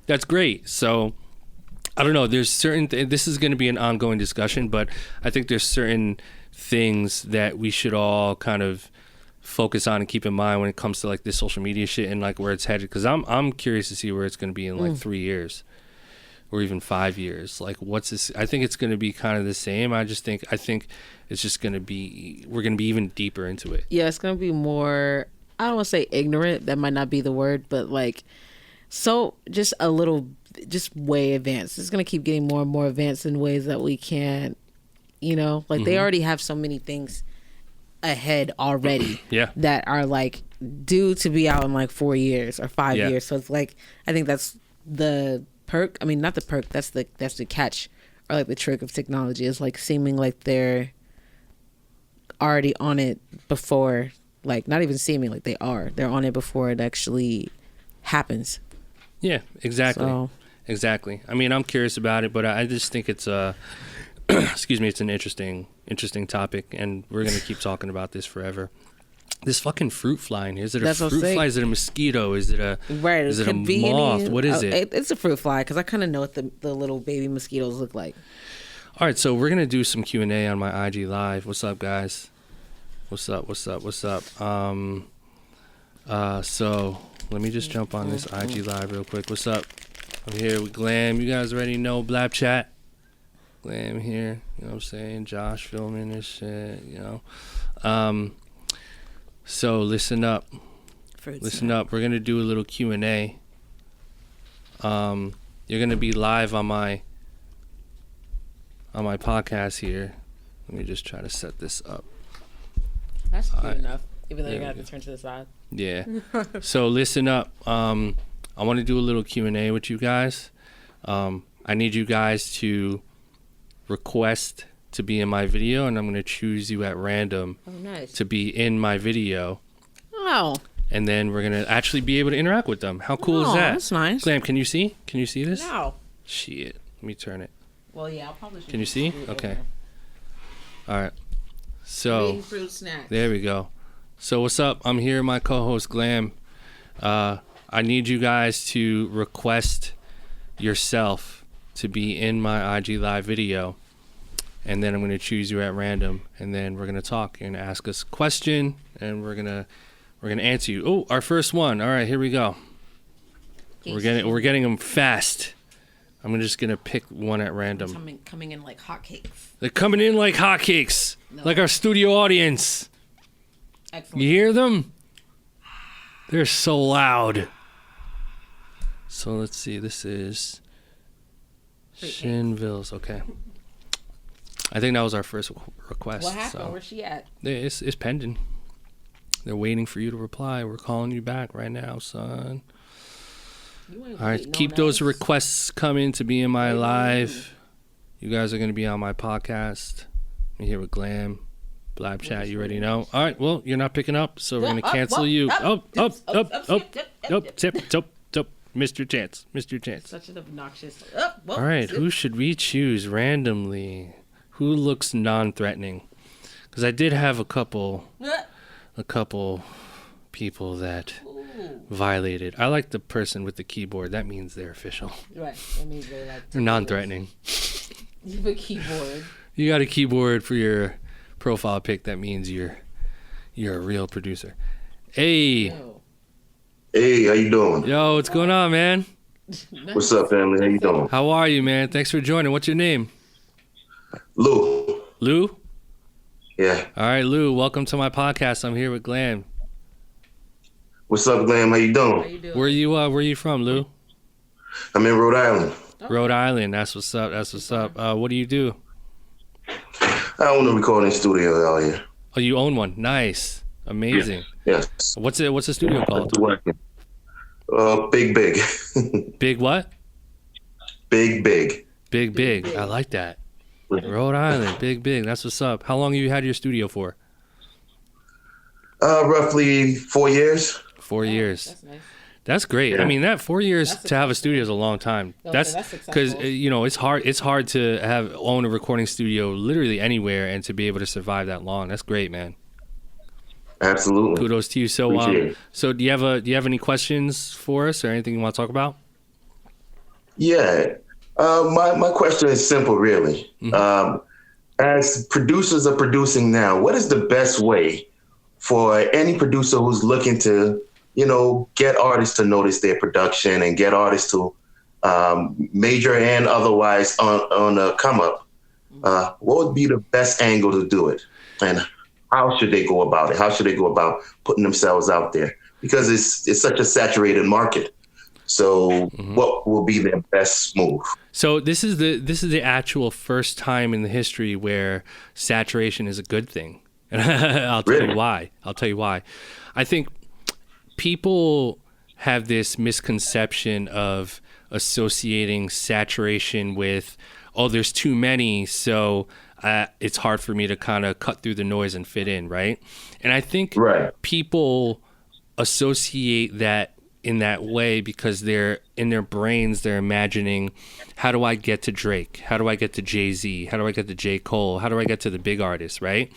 that's great. So I don't know, there's certain, this is going to be an ongoing discussion, but I think there's certain things that we should all kind of focus on and keep in mind when it comes to like this social media shit and like where it's headed, because I'm curious to see where it's going to be in like 3 years or even 5 years. Like, what's this? I think it's going to be kind of the same. I think it's just going to be, we're going to be even deeper into it. Yeah, it's going to be more, I don't want to say ignorant, that might not be the word, but like, so just a little, just way advanced. It's going to keep getting more and more advanced in ways that we can't, you know, like they already have so many things ahead already that are like due to be out in like 4 years or 5 years. So it's like, I think that's the perk. I mean, not the perk, that's the catch, or like the trick of technology, is like seeming like they're already on it before, like not even seeming like they're on it before it actually happens. Yeah, exactly. Exactly. I mean, I'm curious about it, but I just think it's excuse me, it's an interesting topic, and we're going to keep talking about this forever. This fucking fruit fly in here. Is it a fruit fly? Is it a mosquito? Is it a moth? What is it? It's a fruit fly, because I kind of know what the little baby mosquitoes look like. All right, so we're going to do some Q&A on my IG Live. What's up, guys? What's up? So let me just jump on this IG Live real quick. What's up? I'm here with Glam. You guys already know BlapChat. Glam here, you know what I'm saying? Josh filming this shit, you know. So listen up. Listen up. We're going to do a little Q&A. You're going to be live on my podcast here. Let me just try to set this up. That's cute enough, even though you're going to have to turn to the side. Yeah. So listen up. I want to do a little Q&A with you guys. I need you guys to request to be in my video, and I'm going to choose you at random to be in my video. Oh. And then we're going to actually be able to interact with them. How cool is that? That's nice. Glam, can you see? Can you see this? No. Shit. Let me turn it. Well, yeah, I'll probably. Can you see? Okay. All right. So, fruit snacks. There we go. So, what's up? I'm here, my co-host Glam. I need you guys to request yourself to be in my IG Live video. And then I'm going to choose you at random, and then we're going to talk and ask us a question, and we're going to answer you. Oh, our first one. All right, here we go. We're getting them fast. I'm just going to pick one at random. Coming in like hotcakes. They're coming in like hotcakes, like our studio audience. Excellent. You hear them? They're so loud. So let's see. This is Shinville's. Okay. I think that was our first request. What happened? So. Where's she at? It's pending. They're waiting for you to reply. We're calling you back right now, son. All right, keep those requests coming to be in my live. You guys are going to be on my podcast. I'm here with Glam, BlapChat. You already know. All right, well, you're not picking up, so we're going to cancel you. Up. Mr. Chance. Mr. Chance. Such an obnoxious. All right, who should we choose randomly? Who looks non-threatening? Because I did have a couple people that violated. I like the person with the keyboard. That means they're official. Right. That means they're non-threatening. You have a keyboard. You got a keyboard for your profile pic. That means you're a real producer. Hey. Hey, how you doing? Yo, what's going on, man? What's up, family? How you doing? How are you, man? Thanks for joining. What's your name? Lou. Lou? Yeah. All right, Lou. Welcome to my podcast. I'm here with Glam. What's up, Glam? How you doing? Where you from, Lou? I'm in Rhode Island. Rhode Island. That's what's up. That's what's up. What do you do? I own a recording studio out here. Oh, you own one. Nice. Amazing. Yes. What's the studio called? Big. Big what? Big. Big. I like that. Rhode Island. Big. That's what's up. How long have you had your studio for? Roughly 4 years. 4 years. That's nice. That's great. Yeah. I mean, that 4 years to have a studio is a long time. That's because it's hard. It's hard to own a recording studio literally anywhere and to be able to survive that long. That's great, man. Absolutely. Kudos to you. So, do you have any questions for us or anything you want to talk about? Yeah. My question is simple, really. Mm-hmm. As producers are producing now, what is the best way for any producer who's looking to, get artists to notice their production and get artists to major and otherwise on a come up? What would be the best angle to do it? And how should they go about it? How should they go about putting themselves out there? Because it's such a saturated market. So what will be their best move? So this is the actual first time in the history where saturation is a good thing. And I'll tell you why. I think people have this misconception of associating saturation with, there's too many, so it's hard for me to kind of cut through the noise and fit in, right? And I think people associate that in that way because they're in their brains, they're imagining, how do I get to Drake? How do I get to Jay-Z? How do I get to J. Cole? How do I get to the big artists, right?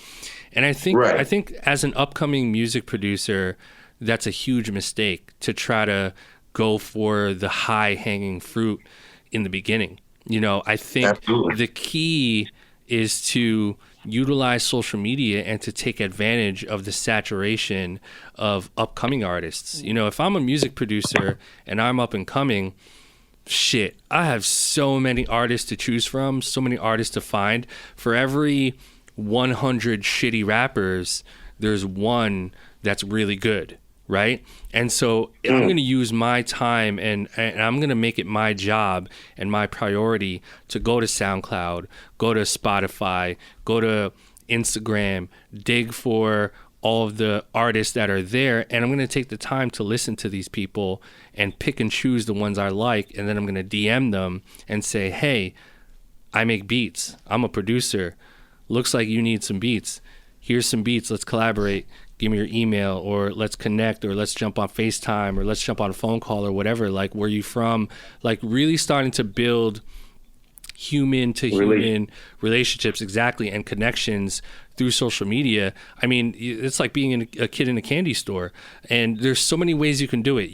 And I think as an upcoming music producer, that's a huge mistake to try to go for the high hanging fruit in the beginning. I think the key is to utilize social media and to take advantage of the saturation of upcoming artists. If I'm a music producer and I'm up and coming, shit, I have so many artists to choose from, so many artists to find. For every 100 shitty rappers, there's one that's really good, right? And so I'm going to use my time and I'm going to make it my job and my priority to go to SoundCloud, go to Spotify, go to Instagram, dig for all of the artists that are there, and I'm going to take the time to listen to these people and pick and choose the ones I like, and then I'm going to DM them and say, hey, I make beats. I'm a producer. Looks like you need some beats. Here's some beats. Let's collaborate. Give me your email, or let's connect, or let's jump on FaceTime, or let's jump on a phone call, or whatever. Like, where you from? Like, really starting to build human to human relationships, exactly, and connections through social media. I mean, it's like being a kid in a candy store, and there's so many ways you can do it.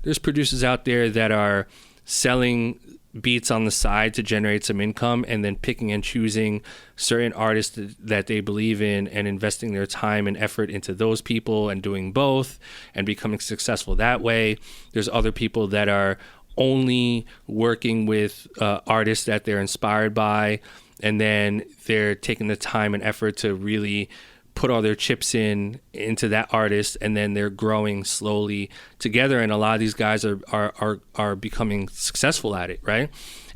There's producers out there that are selling beats on the side to generate some income, and then picking and choosing certain artists that they believe in and investing their time and effort into those people and doing both and becoming successful that way. There's other people that are only working with artists that they're inspired by, and then they're taking the time and effort to really put all their chips into that artist, and then they're growing slowly together. And a lot of these guys are becoming successful at it, right?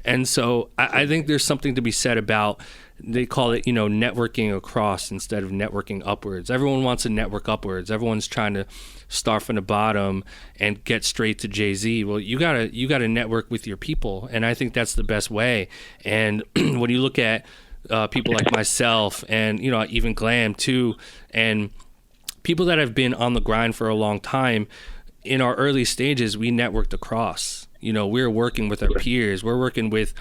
And so I think there's something to be said about, they call it, networking across instead of networking upwards. Everyone wants to network upwards. Everyone's trying to start from the bottom and get straight to Jay-Z. Well, you gotta network with your people, and I think that's the best way. And when you look at people like myself and, even Glam too, and people that have been on the grind for a long time, in our early stages, we networked across. You know, we're working with our peers. We're working with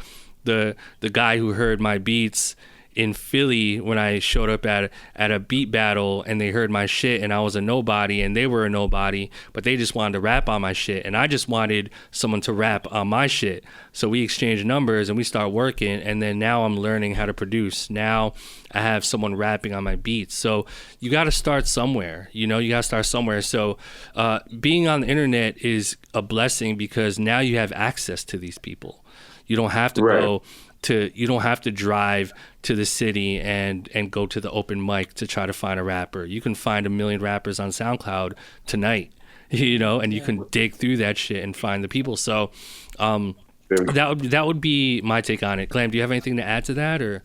the guy who heard my beats in Philly when I showed up at a beat battle, and they heard my shit, and I was a nobody, and they were a nobody, but they just wanted to rap on my shit, and I just wanted someone to rap on my shit. So we exchanged numbers, and we start working, and then now I'm learning how to produce. Now I have someone rapping on my beats. So you got to start somewhere. You know, you got to start somewhere. So being on the internet is a blessing because now you have access to these people. You don't have to you don't have to drive to the city and go to the open mic to try to find a rapper. You can find 1 million rappers on SoundCloud tonight, you know, and you can dig through that shit and find the people. So that would be my take on it. Glam, do you have anything to add to that, or?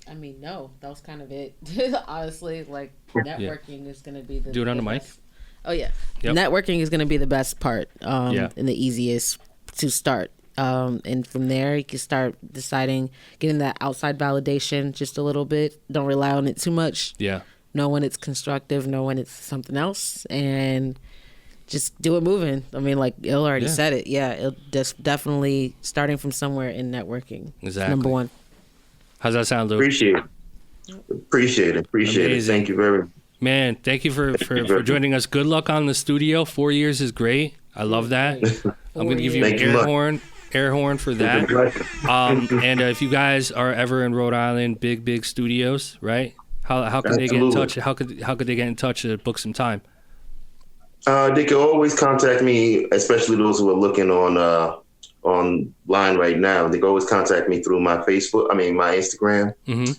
I mean, no, that was kind of it. Honestly, like networking is going to be the do it on the mic. Oh yeah, networking is going to be the best part and the easiest to start. And from there, you can start deciding, getting that outside validation just a little bit. Don't rely on it too much. Yeah. Know when it's constructive, know when it's something else, and just do it moving. I mean, like Il already said it. Yeah, it just definitely starting from somewhere in networking. Exactly. Number one. How's that sound, Luke? Appreciate it. Thank you very much. Man, thank you for joining us. Good luck on the studio. 4 years is great. I love that. I'm going to give you an air horn for that. And if you guys are ever in Rhode Island, big studios, right? How can they get in touch? How could they get in touch to book some time? They can always contact me, especially those who are looking online right now. They can always contact me through my Instagram. Mm-hmm.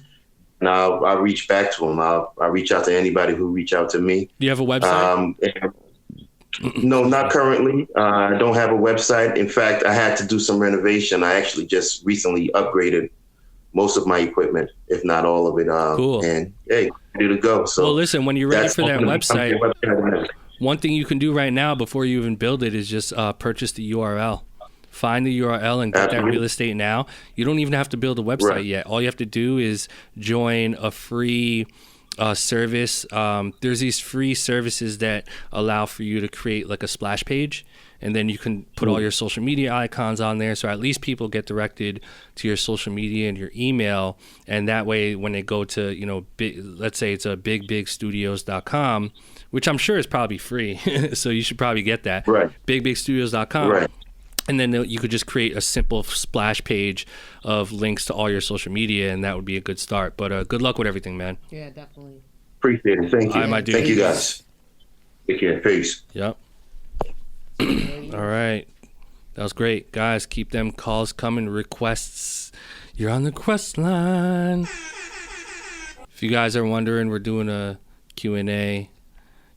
And I'll reach back to them. I'll reach out to anybody who reach out to me. Do you have a website? No, not currently. I don't have a website. In fact, I had to do some renovation. I actually just recently upgraded most of my equipment, if not all of it. Cool. And hey, ready to go. So, well, listen, when you're ready for that website, one thing you can do right now before you even build it is just purchase the URL. Find the URL and get that real estate now. You don't even have to build a website yet. All you have to do is join a free service. There's these free services that allow for you to create like a splash page, and then you can put all your social media icons on there, so at least people get directed to your social media and your email, and that way when they go to, you know, let's say it's a bigbigstudios.com, which I'm sure is probably free, so you should probably get that. Right. bigbigstudios.com. Right. And then you could just create a simple splash page of links to all your social media, and that would be a good start. But good luck with everything, man. Yeah, definitely. Appreciate it. Thank you. Thank you, guys. Take care. Peace. Yep. All right. That was great. Guys, keep them calls coming, requests. You're on the quest line. If you guys are wondering, we're doing a Q&A.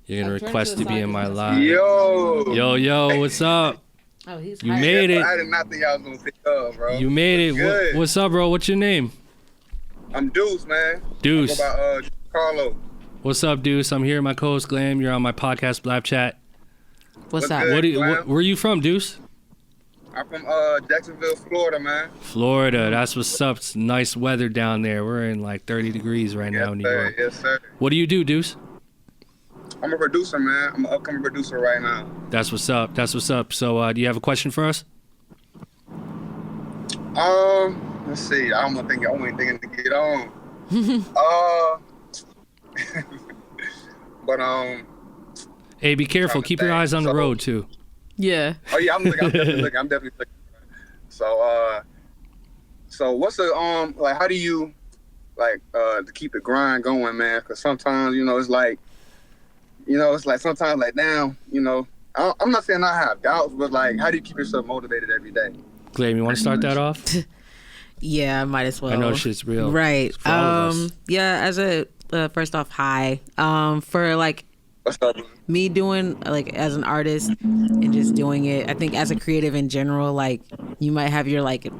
You're going to request to be in my live. Yo, what's up? Oh, he's you made it. I did not think I was gonna pick up, bro. You made it. What's up, bro? What's your name? I'm Deuce, man. Deuce. I go by Carlo. What's up, Deuce? I'm here, my co-host Glam. You're on my podcast, BlapChat. What's up? Where are you from, Deuce? I'm from Jacksonville, Florida, man. Florida. That's what's up. It's nice weather down there. We're in like 30 degrees right now in New York. Yes, sir. What do you do, Deuce? I'm a producer, man. I'm an upcoming producer right now. That's what's up. So, do you have a question for us? Let's see. I'm only thinking to get on. But hey, be careful. Keep your eyes on the road too. Yeah. Oh yeah, I'm definitely looking. So what's the like? How do you to keep the grind going, man? Because sometimes it's like. It's like sometimes like now, I'm not saying I have doubts, but like, how do you keep yourself motivated every day? Glam, you want to start that off? Yeah, I might as well. I know shit's real. Right. Yeah, as a, first off, hi. For like What's up? Me doing like as an artist and just doing it, I think as a creative in general, like you might have your like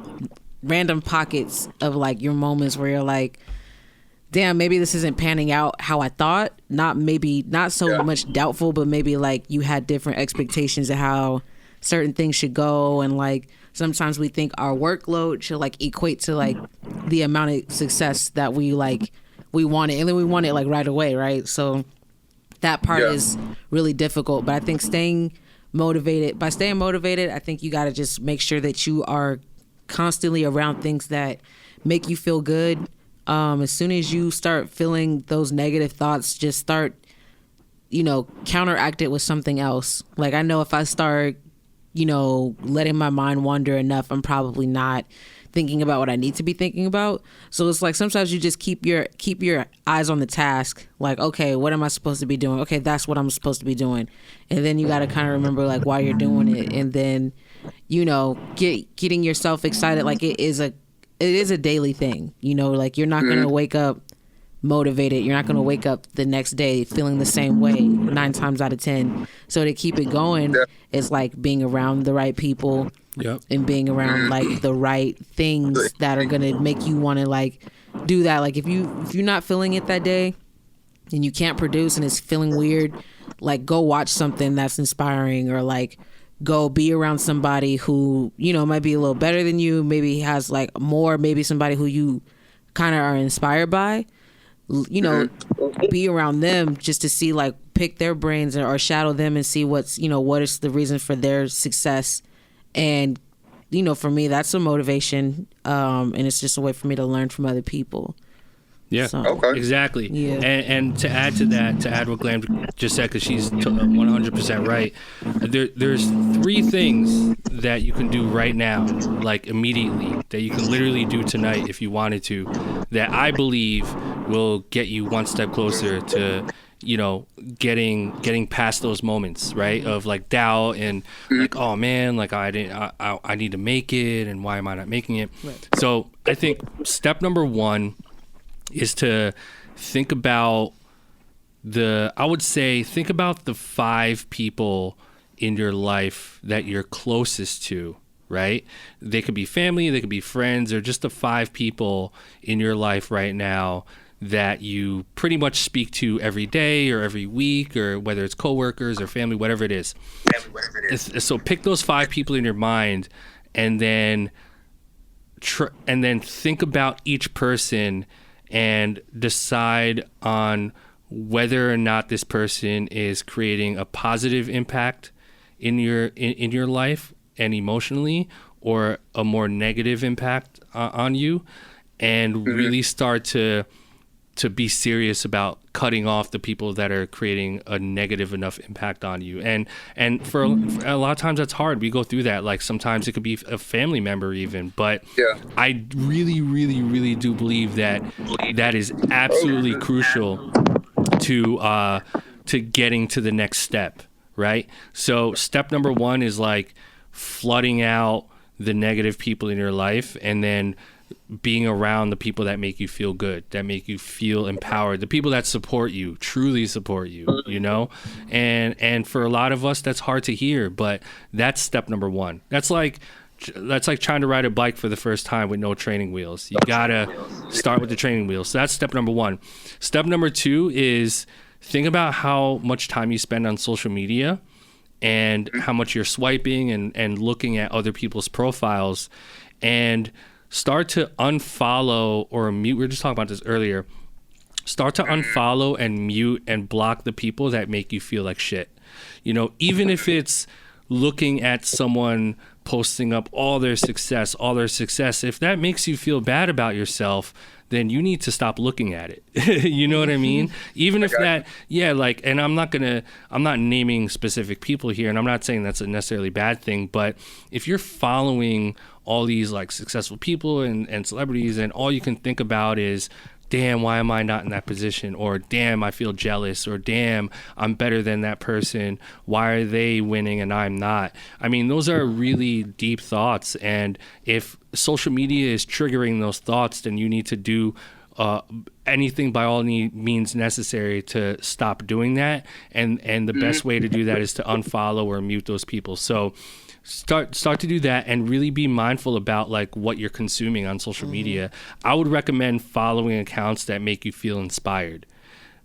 random pockets of like your moments where you're like, damn, maybe this isn't panning out how I thought. Not so much doubtful, but maybe like you had different expectations of how certain things should go. And like sometimes we think our workload should like equate to like the amount of success that we want it. And then we want it like right away, right? So that part is really difficult. But I think staying motivated. By staying motivated, I think you got to just make sure that you are constantly around things that make you feel good. As soon as you start feeling those negative thoughts, just start, counteract it with something else. Like, I know if I start, letting my mind wander enough, I'm probably not thinking about what I need to be thinking about. So it's like sometimes you just keep your eyes on the task. Like, okay, what am I supposed to be doing? Okay, that's what I'm supposed to be doing. And then you got to kind of remember like why you're doing it, and then getting yourself excited. Like it is a daily thing. Like you're not gonna wake up motivated. You're not gonna wake up the next day feeling the same way 9 times out of 10. So to keep it going, it's like being around the right people. Yep. And being around like the right things that are gonna make you want to like do that. Like if you're not feeling it that day and you can't produce and it's feeling weird, like go watch something that's inspiring, or like go be around somebody who might be a little better than you, maybe has like more, maybe somebody who you kind of are inspired by. Be around them just to see, like, pick their brains or shadow them and see what is the reason for their success. And for me, that's a motivation, and it's just a way for me to learn from other people. Yeah, so, okay. Exactly. Yeah. And to add to that, to add what Glam just said, because she's 100% right, there's 3 things that you can do right now, like immediately, that you can literally do tonight if you wanted to, that I believe will get you one step closer to getting past those moments, right, of like doubt and like, oh man, like I need to make it, and why am I not making it? Right. So I think step number 1 is to think about the 5 people in your life that you're closest to, right? They could be family, they could be friends, or just the 5 people in your life right now that you pretty much speak to every day or every week, or whether it's coworkers or family, whatever it is. So pick those 5 people in your mind, and then think about each person and decide on whether or not this person is creating a positive impact in your life and emotionally, or a more negative impact on you, and really start to be serious about cutting off the people that are creating a negative enough impact on you. And for a lot of times that's hard. We go through that. Like sometimes it could be a family member even, but I really, really, really do believe that is absolutely crucial to getting to the next step, right? So step number 1 is like flooding out the negative people in your life, and then being around the people that make you feel good, that make you feel empowered, the people that support you, truly support you, and for a lot of us that's hard to hear, but that's step number 1. That's like trying to ride a bike for the first time with no training wheels. You gotta start with the training wheels. So that's step number 1. Step number 2 is think about how much time you spend on social media and how much you're swiping and looking at other people's profiles, and start to unfollow or mute. We were just talking about this earlier. Start to unfollow and mute and block the people that make you feel like shit. Even if it's looking at someone posting up all their success, if that makes you feel bad about yourself, then you need to stop looking at it. You know what I mean? Even if that, and I'm not naming specific people here, and I'm not saying that's a necessarily bad thing, but if you're following all these like successful people and celebrities, and all you can think about is, damn, why am I not in that position? Or damn, I feel jealous. Or damn, I'm better than that person. Why are they winning and I'm not? I mean, those are really deep thoughts. And if social media is triggering those thoughts, then you need to do anything by all means necessary to stop doing that. And the best way to do that is to unfollow or mute those people. So start to do that, and really be mindful about like what you're consuming on social media. I would recommend following accounts that make you feel inspired,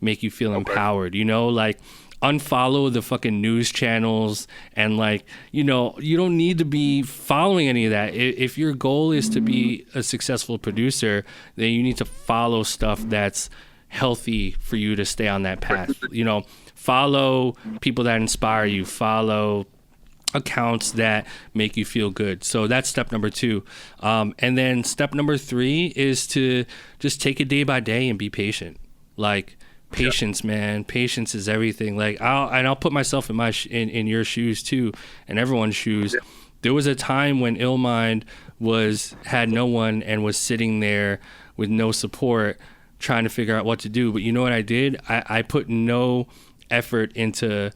make you feel empowered, like unfollow the fucking news channels, and like, you don't need to be following any of that. If your goal is to be a successful producer, then you need to follow stuff that's healthy for you to stay on that path. Follow people that inspire you, follow accounts that make you feel good. So that's step number 2. And then step number 3 is to just take it day by day and be patient. Like, patience, man. Patience is everything. Like, I'll put myself in in your shoes too, and everyone's shoes. There was a time when Illmind had no one and was sitting there with no support, trying to figure out what to do. But you know what I did? I put no effort into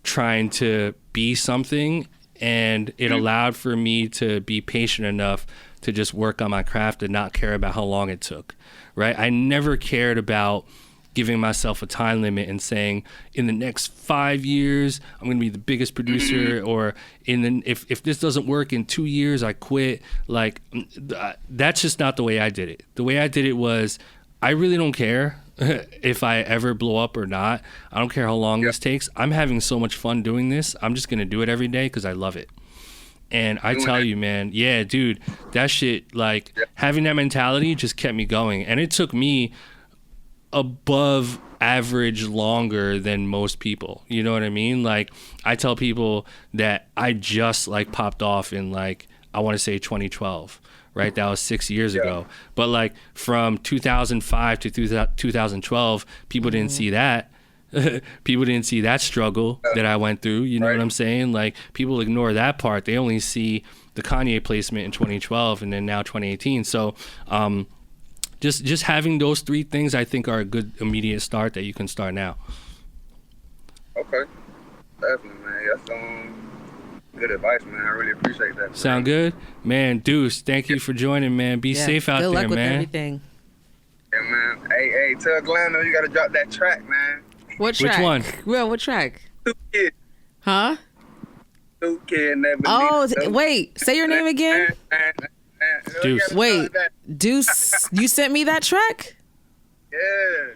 trying to be something, and it allowed for me to be patient enough to just work on my craft and not care about how long it took, right? I never cared about giving myself a time limit and saying, in the next 5 years, I'm going to be the biggest producer, or if this doesn't work in 2 years, I quit. Like, that's just not the way I did it. The way I did it was, I really don't care if I ever blow up or not. I don't care how long this takes. I'm having so much fun doing this. I'm just going to do it every day because I love it. And I tell you, man, yeah, dude, that shit, like, having that mentality just kept me going. And it took me above average longer than most people. You know what I mean? Like, I tell people that I just, like, popped off in, like, I want to say 2012. Right, that was 6 years ago. But like from 2005 to 2012, people didn't see that. People didn't see that struggle that I went through. You know what I'm saying? Like, people ignore that part. They only see the Kanye placement in 2012 and then now 2018. So just having those 3 things, I think, are a good immediate start that you can start now. Okay, definitely, man. That's good advice, man. I really appreciate that. Sound good? Man, Deuce, thank you for joining, man. Be safe out there, man. Good luck with everything. Yeah, man. Hey, tell Glam, you got to drop that track, man. What track? Which one? Real, what track? Two Kid. Huh? Two Kid never wait. Say your name again. Deuce. Wait, Deuce, you sent me that track? Yeah.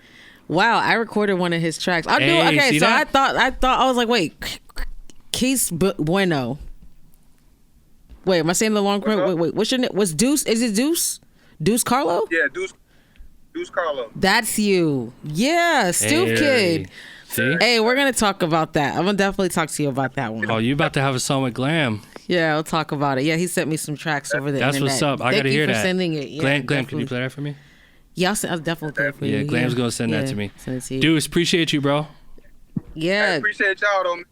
Wow, I recorded one of his tracks. I'll do Hey, okay, see so that? I thought I was like, wait, Keith Bueno. Wait, am I saying the long print? Wait, what's your name? Was Deuce? Is it Deuce? Deuce Carlo? Yeah, Deuce Carlo. That's you. Yeah, Stoop Kid. See? Hey, we're gonna talk about that. I'm gonna definitely talk to you about that one. Oh, you about to have a song with Glam. Yeah, I'll talk about it. Yeah, he sent me some tracks over the That's internet. what's up. I gotta hear that. Thank you for sending it. Yeah, Glam, can definitely. you play that for me? Yeah, I'll definitely play it for you. Yeah, Glam's gonna send that to me. Send it to you. Deuce, appreciate you, bro. Yeah. I appreciate y'all, though, man.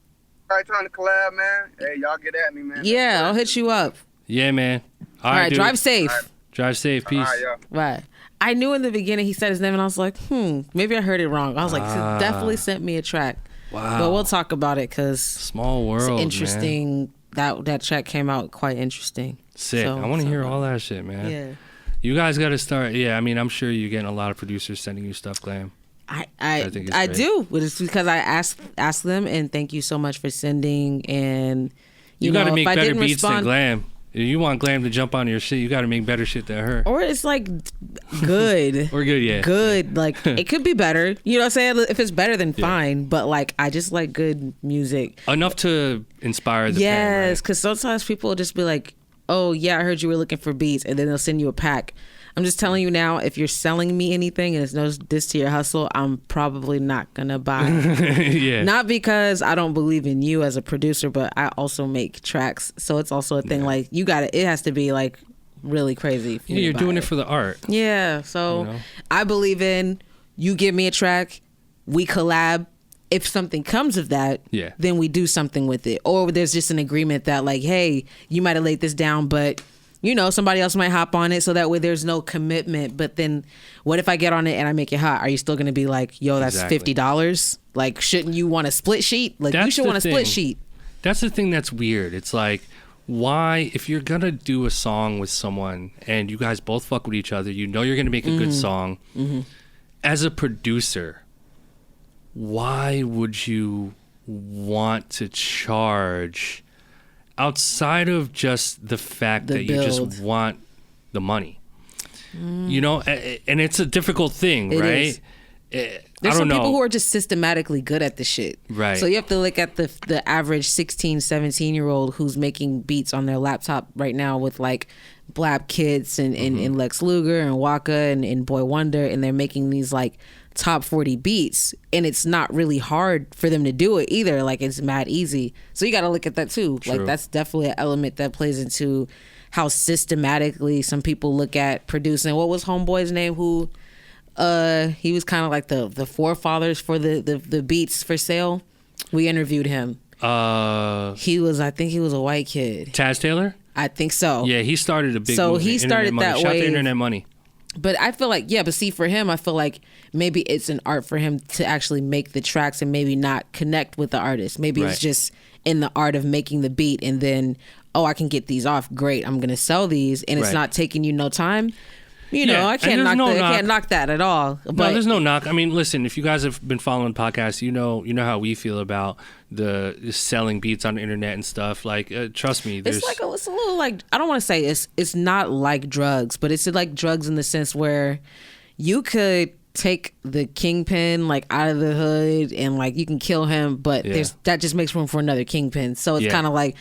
Right, trying to collab, man. Hey, y'all get at me, man. Yeah, I'll hit you up. Yeah, man. All right, dude. drive safe. All right. Drive safe. Peace. All right, y'all. Right. I knew in the beginning he said his name, and I was like, maybe I heard it wrong. I was like, he definitely sent me a track. Wow. But we'll talk about it because Small world, it's interesting. Man. That track came out quite interesting. Sick. So, I want to hear all that shit, man. Yeah. You guys got to start. Yeah, I mean, I'm sure you're getting a lot of producers sending you stuff, Glam. I think it's I great. do. But it's because I asked them, and thank you so much for sending. And You got to know, make if I better didn't beats respond, than Glam. If you want Glam to jump on your shit, you got to make better shit than her. or it's like good. Or good, yeah. Good. Like it could be better. You know what I'm saying? If it's better, then fine. But like I just like good music. Enough to inspire the Yes, fan, because sometimes people will just be like, "Oh yeah, I heard you were looking for beats," and then they'll send you a pack. I'm just telling you now, if you're selling me anything and it's no diss to your hustle, I'm probably not gonna buy. right? Yeah. Not because I don't believe in you as a producer, but I also make tracks, so it's also a thing. Like you got it has to be like really crazy. For Yeah, me to you're buy doing it for the art. Yeah, so You know? I believe in you give me a track, we collab. If something comes of that, then we do something with it. Or there's just an agreement that like, hey, you might have laid this down, but you know, somebody else might hop on it, so that way there's no commitment. But then what if I get on it and I make it hot? Are you still going to be like, yo, that's $50? Like, shouldn't you want a split sheet? Like, you should want a split sheet. That's the thing that's weird. It's like, why, if you're going to do a song with someone and you guys both fuck with each other, you know you're going to make a good song. As a producer, why would you want to charge outside of just the fact that you just want the money? You know, and it's a difficult thing, right? There's some people who are just systematically good at the shit. Right. So you have to look at the average 16, 17-year-old who's making beats on their laptop right now with like BLAP-KITS and Lex Luger and Waka and Boy Wonder, and they're making these like top 40 beats, and it's not really hard for them to do it either. Like, it's mad easy. So you got to look at that too. True. Like, that's definitely an element that plays into how systematically some people look at producing. What was Homeboy's name? Who he was kind of like the forefathers for the beats for sale. We interviewed him. I think he was a white kid. Taz Taylor? I think so. Yeah, he started a big So movement. he started that Shout out to wave. Internet Money. But I feel like, but see, for him, I feel like maybe it's an art for him to actually make the tracks and maybe not connect with the artist. Maybe it's just in the art of making the beat, and then, I can get these off. Great, I'm going to sell these, and it's not taking you no time. You know, I can't knock that at all. But no, there's no knock. I mean, listen, if you guys have been following podcasts, you know how we feel about the selling beats on the internet and stuff. Like, trust me, it's a little like, I don't want to say it's not like drugs, but it's like drugs in the sense where you could take the kingpin like out of the hood and like you can kill him, but that just makes room for another kingpin. So it's kind of like,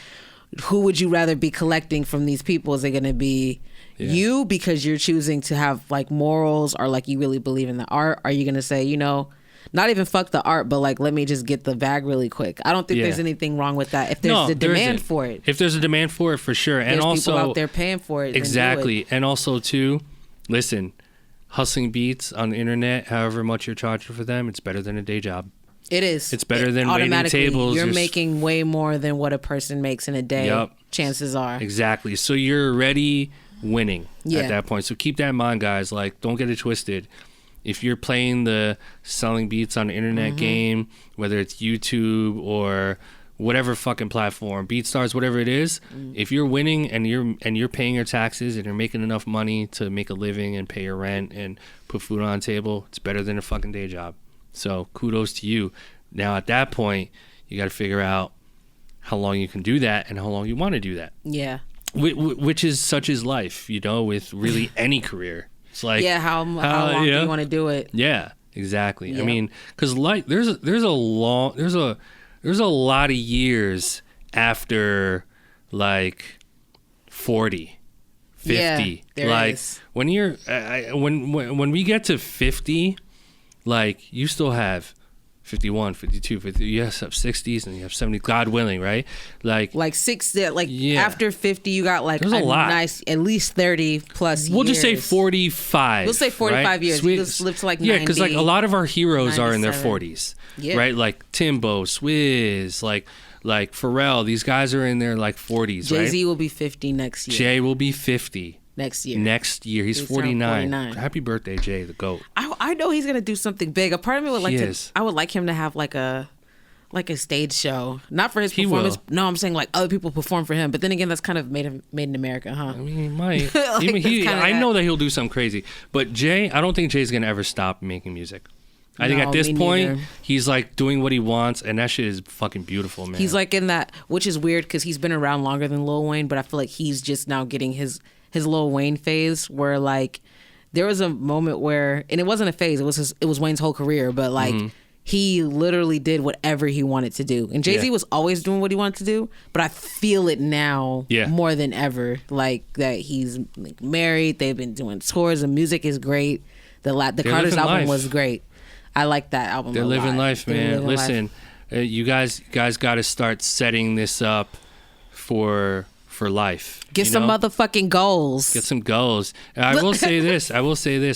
who would you rather be collecting from these people? Is it going to be you because you're choosing to have like morals, or like you really believe in the art? Are you going to say, not even fuck the art, but like, let me just get the bag really quick? I don't think there's anything wrong with that. If there's a demand for it. If there's a demand for it, for sure. And there's also people out there paying for it. Exactly. And also too, listen, hustling beats on the internet, however much you're charging for them, it's better than a day job. It is. It's better than waiting tables. You're making way more than what a person makes in a day. Yep. Chances are. Exactly. So you're already winning at that point. So keep that in mind, guys. Like, don't get it twisted. If you're playing the selling beats on the internet game, whether it's YouTube or whatever fucking platform, BeatStars, whatever it is, if you're winning and you're paying your taxes and you're making enough money to make a living and pay your rent and put food on the table, it's better than a fucking day job. So kudos to you. Now at that point, you got to figure out how long you can do that and how long you want to do that. Yeah. Which is such is life, with really any career. It's like, how long do you want to do it? Yeah, exactly. Yeah. I mean, because like there's a lot of years after like 40, 50. Yeah, like is. When you're when we get to 50, like you still have 51, 52, 50, you have 60s and you have 70, God willing, right? Like after 50, you got like a lot. Nice, at least 30 plus We'll years. just say 45. We'll say 45 right? years. You just live to like 90. Yeah, because like a lot of our heroes are in their 97. 40s, right? Like Timbo, Swizz, like Pharrell. These guys are in their like 40s, right? Jay-Z will be 50 next year. Jay will be 50. Next year. He's 49. Happy birthday, Jay, the GOAT. I know he's gonna do something big. A part of me would like I would like him to have like a stage show, not for his performance. No, I'm saying like other people perform for him. But then again, that's kind of made in America, huh? I mean, he might. I know that he'll do something crazy. But Jay, I don't think Jay's gonna ever stop making music. I think at this point, he's like doing what he wants, and that shit is fucking beautiful, man. He's like in that, which is weird because he's been around longer than Lil Wayne, but I feel like he's just now getting his Lil Wayne phase, where like there was a moment where, and it wasn't a phase, it was Wayne's whole career, but like he literally did whatever he wanted to do. And Jay-Z was always doing what he wanted to do, but I feel it now more than ever, like that he's like married, they've been doing tours, the music is great. The Carter's album was great. I like that album. They're living life, man. Listen, you guys got to start setting this up for life. Get some motherfucking goals. Get some goals. And I will say this.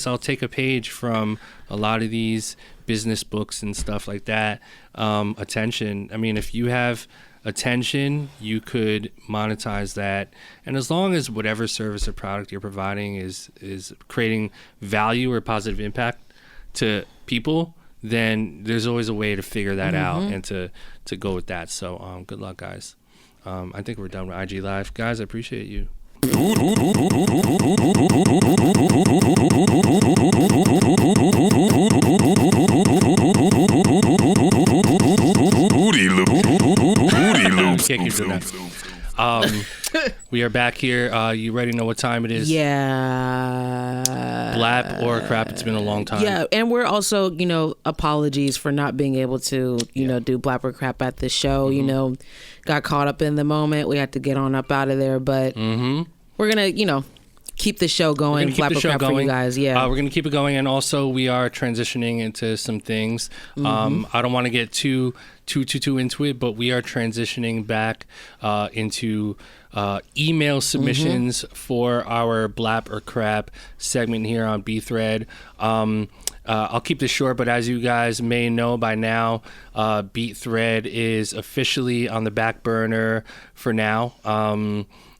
I'll take a page from a lot of these business books and stuff like that. Attention. I mean, if you have attention, you could monetize that. And as long as whatever service or product you're providing is creating value or positive impact to people, then there's always a way to figure that out and to go with that. So good luck, guys. I think we're done with IG Live. Guys, I appreciate you. Can't keep doing that. We are back here. You already know what time it is. Yeah. Blap or crap, it's been a long time. Yeah, and we're also, apologies for not being able to, do Blap or crap at the show. Got caught up in the moment. We had to get on up out of there, but we're going to, keep the show going. Keep the show going for you guys. Yeah, we're gonna keep it going, and also we are transitioning into some things. I don't want to get too into it, but we are transitioning back into email submissions for our Blap or Crap segment here on BeatThread. I'll keep this short, but as you guys may know by now, BeatThread is officially on the back burner for now.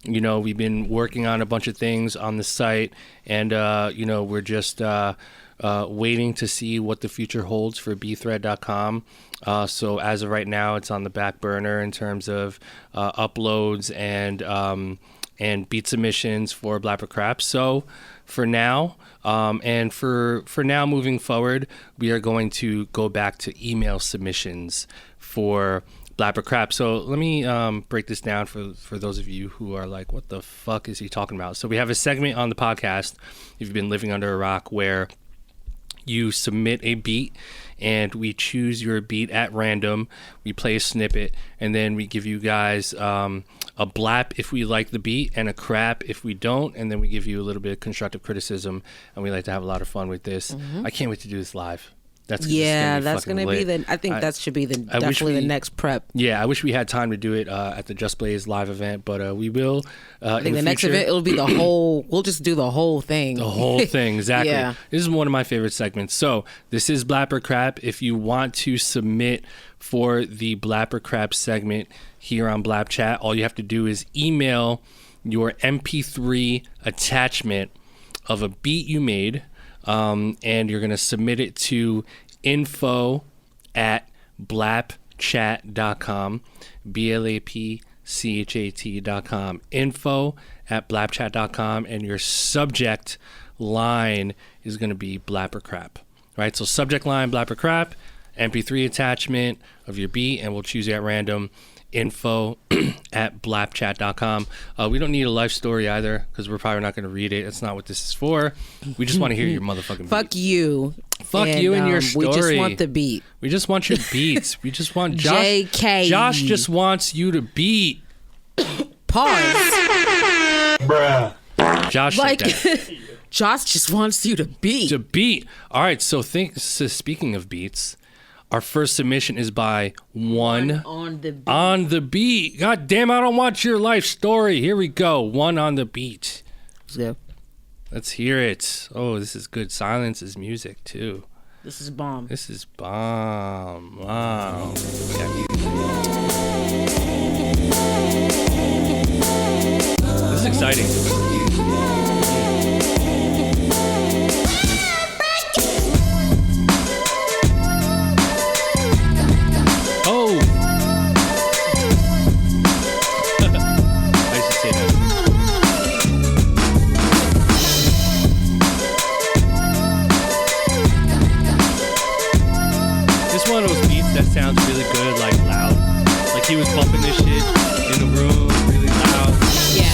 We've been working on a bunch of things on the site, and we're just waiting to see what the future holds for BeatThread.com. So as of right now, it's on the back burner in terms of uploads and beat submissions for Blap or Crap. So for now, and for now moving forward, we are going to go back to email submissions for Blap or Crap. So let me break this down for those of you who are like, what the fuck is he talking about? So we have a segment on the podcast, if you've been living under a rock, where you submit a beat and we choose your beat at random. We play a snippet, and then we give you guys a blap if we like the beat and a crap if we don't, and then we give you a little bit of constructive criticism, and we like to have a lot of fun with this. I can't wait to do this live. That's gonna be the. I think that should be definitely the next prep. Yeah, I wish we had time to do it at the Just Blaze live event, but we will. I think the next event it'll be the whole. We'll just do the whole thing. The whole thing, exactly. Yeah. This is one of my favorite segments. So this is Blap or Crap. If you want to submit for the Blap or Crap segment here on BlapChat, all you have to do is email your MP3 attachment of a beat you made. And you're going to submit it to info@blapchat.com, BLAPCHAT.com, info@blapchat.com, and your subject line is going to be Blap or Crap, right? So subject line, Blap or Crap, MP3 attachment of your beat, and we'll choose you at random. info@blapchat.com. We don't need a life story either, because we're probably not going to read it. That's not what this is for. We just want to hear your motherfucking beat. Fuck you. Fuck you and your story. We just want the beat. We just want your beats. We just want Josh. JK. Josh just wants you to beat. Pause. Bruh. Josh Like, said that. Josh just wants you to beat. To beat. All right, so speaking of beats, our first submission is by One on the beat. On the beat. God damn, I don't want your life story. Here we go. One on the beat. Let's go. Let's hear it. Oh, this is good. Silence is music, too. This is bomb. This is bomb. Wow. Yeah. This is exciting. Oh! I used to say that. This one of those beats that sounds really good, like loud. Like he was bumping this shit in the room, really loud. Yeah.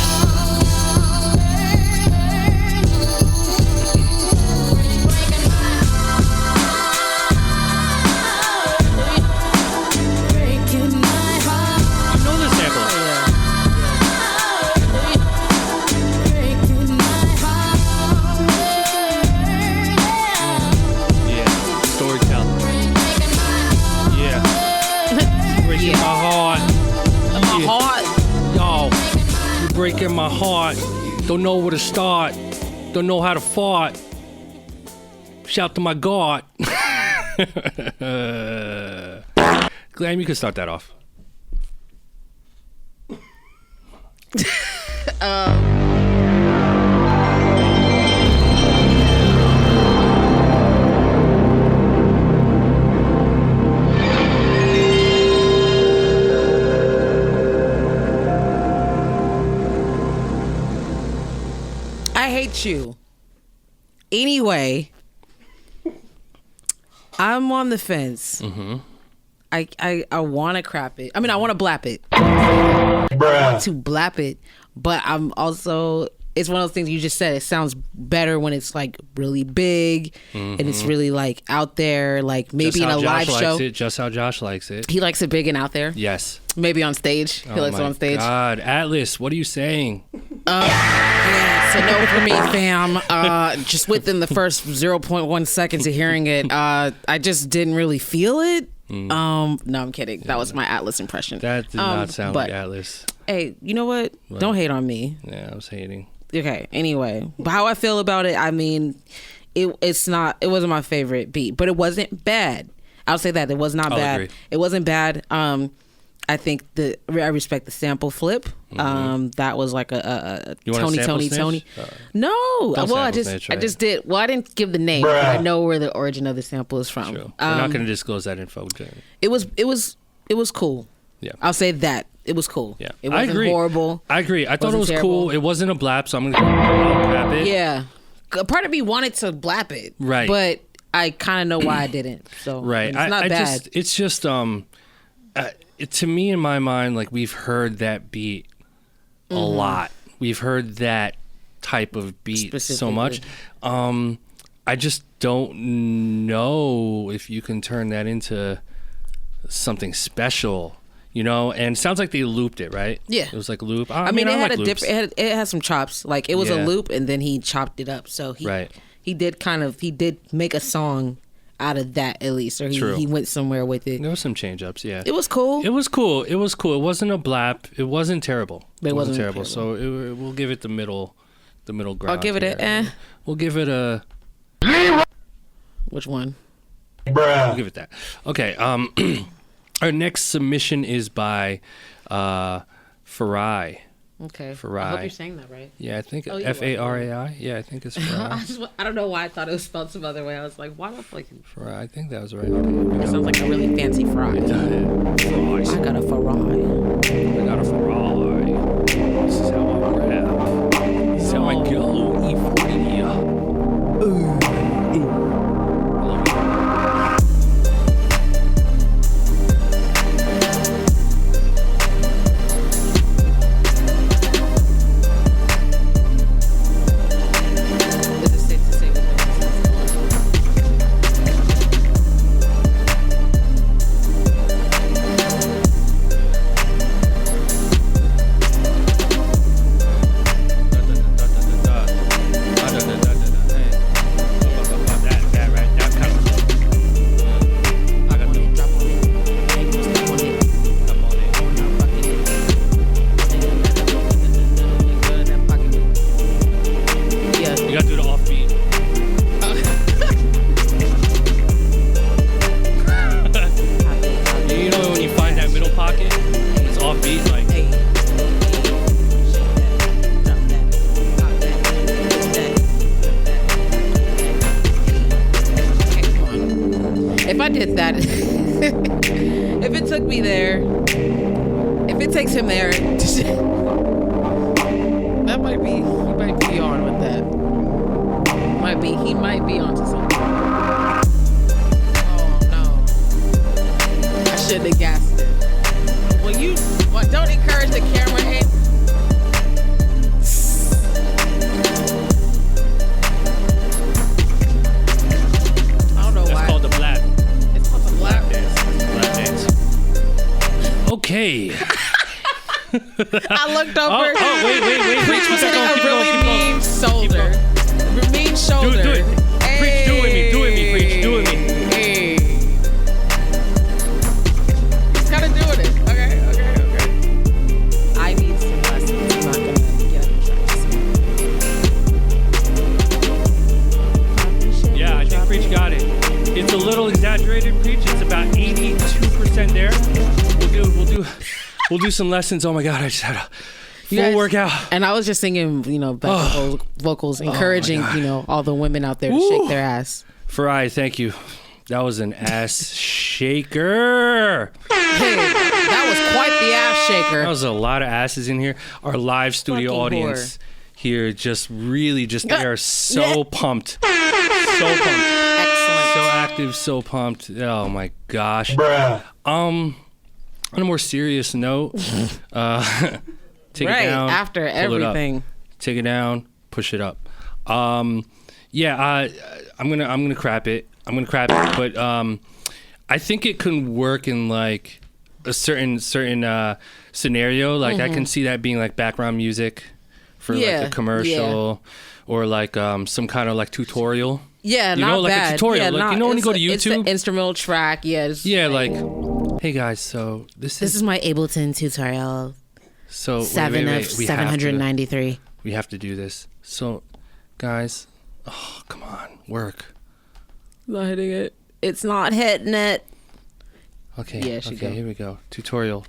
Breaking my heart, don't know where to start, don't know how to fart. Shout to my God. Glam, you can start that off. I hate you. Anyway, I'm on the fence. Mm-hmm. I want to crap it. I mean, I want to blap it. I want to blap it, but I'm also it's one of those things you just said. It sounds better when it's like really big and it's really like out there, like maybe in a live show. Just how Josh likes it. He likes it big and out there. Yes. Maybe on stage. He likes it on stage. God, Atlas, what are you saying? Yeah, so no for me, fam. Just within the first 0.1 seconds of hearing it, I just didn't really feel it. No, I'm kidding. That was my Atlas impression. That did not sound like Atlas. Hey, you know what? Don't hate on me. Yeah, I was hating. Okay. Anyway, how I feel about it, I mean, it wasn't my favorite beat, but it wasn't bad. I'll say that it was not bad. Agree. It wasn't bad. I think I respect the sample flip. That was like a Tony. No, well, I just did. Well, I didn't give the name, but I know where the origin of the sample is from. True. We're not going to disclose that info. It was cool. Yeah, I'll say that. It was cool. Yeah, it wasn't horrible. I agree. I thought it was terrible. Cool. It wasn't a blap, so I'm gonna blap it. Yeah, a part of me wanted to blap it, right? But I kind of know why I didn't. So right, it's not bad. It's just to me, in my mind, like we've heard that beat a lot. We've heard that type of beat so much. I just don't know if you can turn that into something special. You know, and it sounds like they looped it, right? Yeah, it was like loop. I mean, it had it had some chops. Like it was a loop, and then he chopped it up. So he did make a song out of that at least, or he went somewhere with it. There was some change ups. Yeah, it was cool. It wasn't a blap. It wasn't terrible. It wasn't terrible. So we'll give it the middle ground. I'll give it We'll give it a. Which one? Bruh. We'll give it that. Okay. Our next submission is by Farai. Okay. Farai. I hope you're saying that right. Yeah, I think Farai. Yeah, I think it's Farai. I don't know why I thought it was spelled some other way. I was like, why not like Farai? I think that was right. It sounds like a really fancy fry. Farai. I got a Farai. I got a Farai. This is how I rap. This is how I go. E40. Ooh. I looked over. Wait. Preach was hitting a really mean shoulder. Mean shoulder. Do it. Preach, do it with me. Preach, do it with me. Hey. He's kind of doing it. Okay. I need some lessons. I'm not going to get up and try. Yeah, I think Preach got it. It's a little exaggerated, Preach. It's about 82% there. We'll do some lessons. Oh my God, I just had a full workout. And I was just singing, back vocals, encouraging, all the women out there to shake their ass. Farai, thank you. That was an ass shaker. Hey, that was quite the ass shaker. There was a lot of asses in here. Our live studio audience here they are so pumped. So pumped. Excellent. So active, so pumped. Oh my gosh. Bruh. On a more serious note, take it down. After everything. take it down, push it up. I'm gonna crap it. But I think it can work in like a certain scenario. Like I can see that being like background music for like a commercial or like some kind of like tutorial. Yeah, you not know, like bad. a tutorial. Yeah, like you know when you go to It's YouTube, an instrumental track. Like, hey guys, so this is my Ableton tutorial. So wait, 793. We have to do this. So, guys, come on, work. Not hitting it. It's not hitting it. Okay. Yeah, okay. Here we go. Tutorial.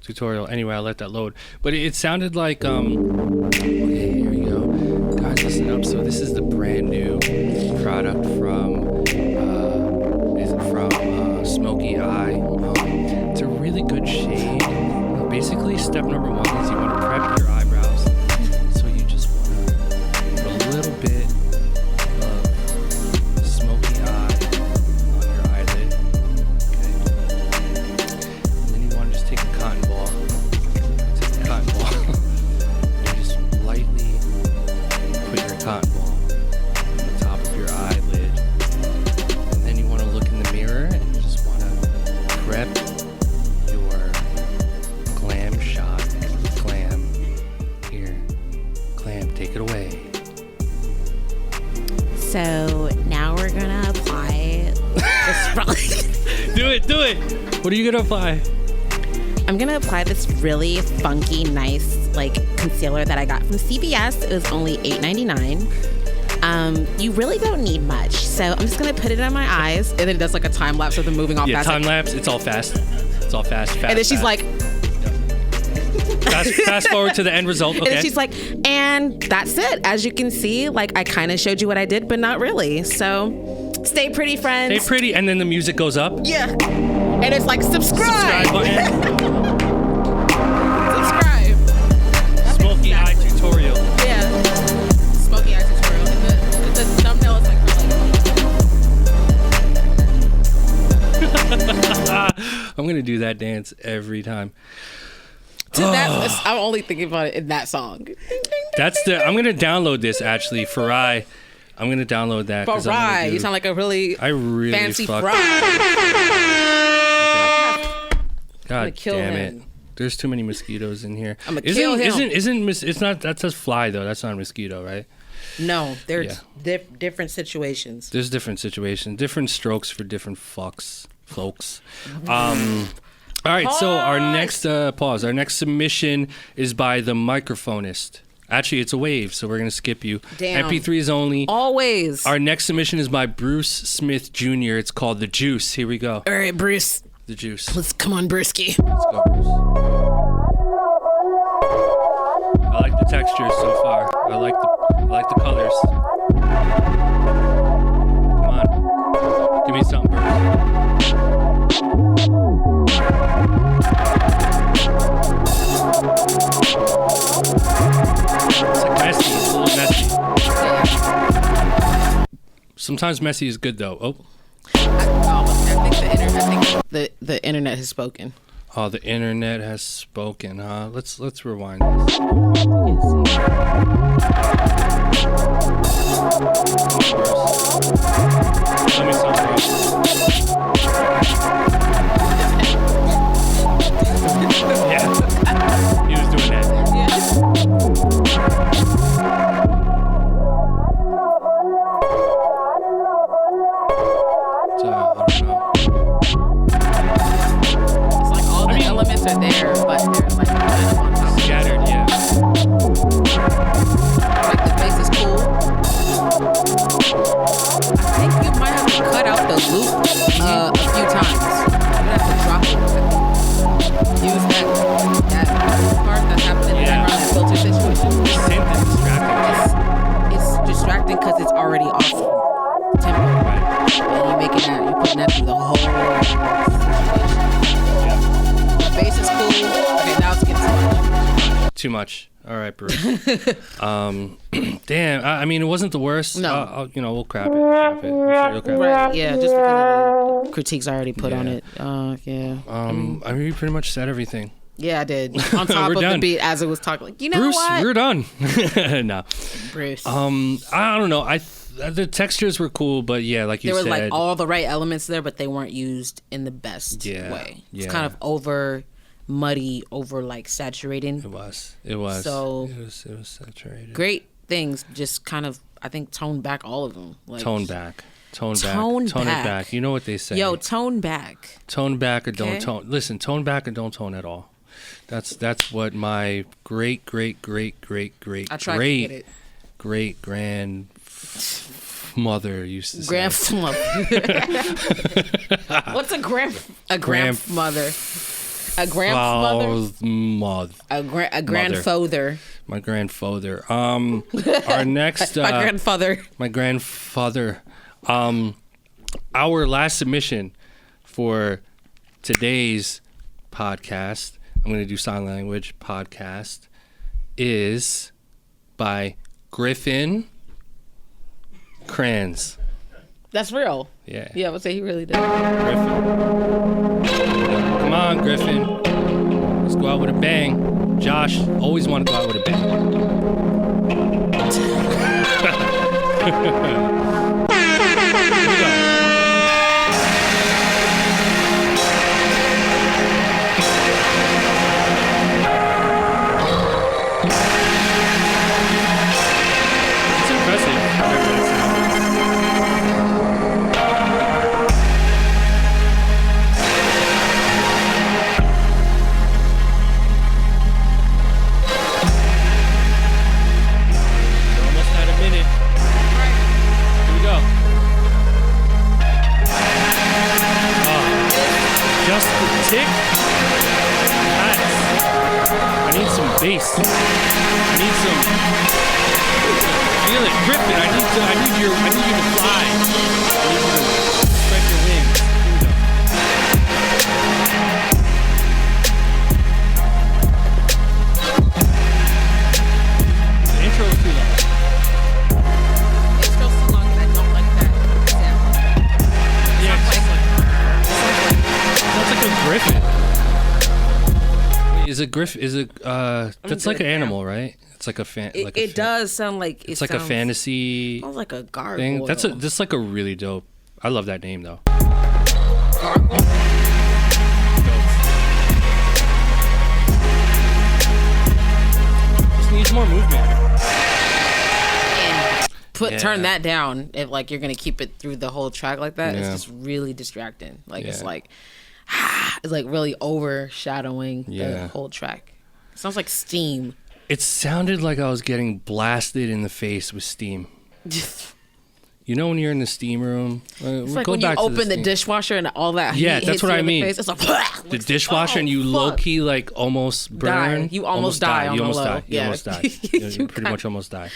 Anyway, I'll let that load. But it sounded like Okay, here we go. Guys, listen up. So this is the brand new product from Smoky Eye. It's a really good shade. Basically, step number 1 is you want to prep your eyebrows. So you just want to put a little bit of smoky eye on your eyelid. Okay. And then you want to just take a cotton ball. And just lightly put your cotton ball on the top of your eyelid. And then you want to look in the mirror and you just want to prep your glam shot. Glam, take it away. So now we're gonna apply this. Do it. What are you gonna apply? I'm gonna apply this really funky, nice like concealer that I got from CVS. It was only $8.99. You really don't need much, so I'm just gonna put it on my eyes, and then it does like a time lapse of them moving all fast. Time lapse. It's all fast. And then she's like. Fast forward to the end result. Okay. And then she's like, and that's it. As you can see, like I kind of showed you what I did, but not really. So stay pretty, friends. Stay pretty, and then the music goes up. Yeah. And it's like, subscribe button. Subscribe. Smoky Eye tutorial. Yeah. Smoky Eye tutorial. And the thumbnail is like I'm going to do that dance every time. I'm only thinking about it in that song. I'm gonna download this actually. Farai. I'm gonna download that. Farai. You sound like a really fancy fry. God damn it. There's too many mosquitoes in here. I'm gonna kill him. It's not, that says fly though. That's not a mosquito, right? No, there's different situations. There's different situations. Different strokes for different folks. All right, so our next submission is by the microphonist. Actually, it's a wave, so we're going to skip you. Damn. MP3s only. Always. Our next submission is by Bruce Smith Jr. It's called The Juice. Here we go. All right, Bruce. The Juice. Let's come on, Brewski. Let's go, Bruce. I like the textures so far. I like the colors. Come on. Give me something, Bruce. It's like messy. It's a little messy. Sometimes messy is good though. I think the internet has spoken. Oh, the internet has spoken, huh? Let's rewind this. Let me stop. Yeah, he was doing that. So, I don't know. It's like all the elements are there, but they're like kind of on top. Scattered, yeah. Like the bass is cool. I think you might have to cut out the loop a few times. You have to drop it. Use that part that's happening in the background, that filter situation. The synth is distracting. It's distracting because it's already off tempo. Right. And you're putting that through the whole situation. Yeah. The bass is cool. Okay, now it's getting Too much. All right, Bruce. Damn. I mean, it wasn't the worst. No. We'll crap it. I'm sure you'll crap it. Right, yeah, just because of the critiques I already put on it. Yeah. I mean, we pretty much said everything. Yeah, I did. On top of the beat as it was talking. Like, you know Bruce, what? we're done. No. Bruce. I don't know. The textures were cool, but yeah, like you said. There were like all the right elements there, but they weren't used in the best way. It's kind of over muddy, over like saturating. It was. So it was saturated. Great things, just kind of, I think, tone back all of them. Like, tone back. Tone it back. You know what they say. Yo, tone back. Tone back or don't tone. Listen, tone back or don't tone at all. That's what my great grandmother used to say. Grandmother. What's a grandmother? A grandmother? A grandfather. My grandfather. Our next. My grandfather. My grandfather. Our last submission for today's podcast, I'm going to do sign language podcast, is by Griffin Krantz. That's real. Yeah. Yeah, I would say he really did. Griffin. Come on, Griffin. Let's go out with a bang. Josh, always want to go out with a bang. Bass. I need some. Feel it, Griffin. I need you to fly. I need you to spread your wings. The intro is too long. It's still too long, and I don't like that example. Yeah, sounds like a griffin. Is it griff? Is it that's like an animal, right? It's like a It does sound like it's like a fantasy. Sounds like a gargoyle. Thing. That's like a really dope. I love that name though. Just needs more movement. And turn that down if like you're gonna keep it through the whole track like that. It's just really distracting. Like it's like. It's like really overshadowing the whole track. It sounds like steam. It sounded like I was getting blasted in the face with steam. You know when you're in the steam room? It's like when you open the dishwasher and all that heat hits that's what you I in mean. The face. It's like the dishwasher and you low-key like almost burn. You almost die on the low. You almost die. You pretty much almost die.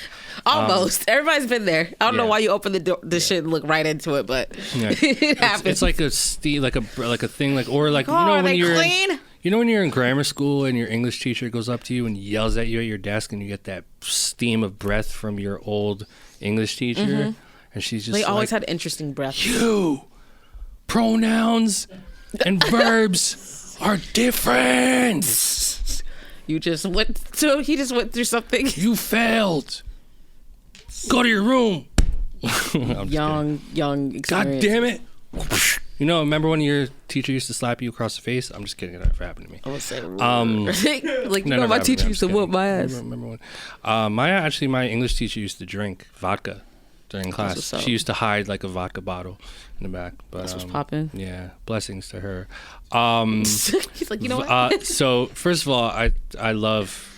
Almost. Everybody's been there. I don't know why you open the shit and look right into it, but it happens. It's like a steam, like a thing, like or like you know when you're clean? You know when you're in grammar school and your English teacher goes up to you and yells at you at your desk and you get that steam of breath from your old English teacher. Mm-hmm. And she's just they always had interesting breath. You pronouns and verbs are different. He just went through something. You failed. Go to your room. young experience. God damn it. You know, remember when your teacher used to slap you across the face? I'm just kidding. It never happened to me. I would say, like, you know, my teacher used to whoop my ass. Remember when? My English teacher used to drink vodka during class. She used to hide like a vodka bottle in the back. But that's what's popping. Yeah, blessings to her. He's like, you know what? So first of all, I love.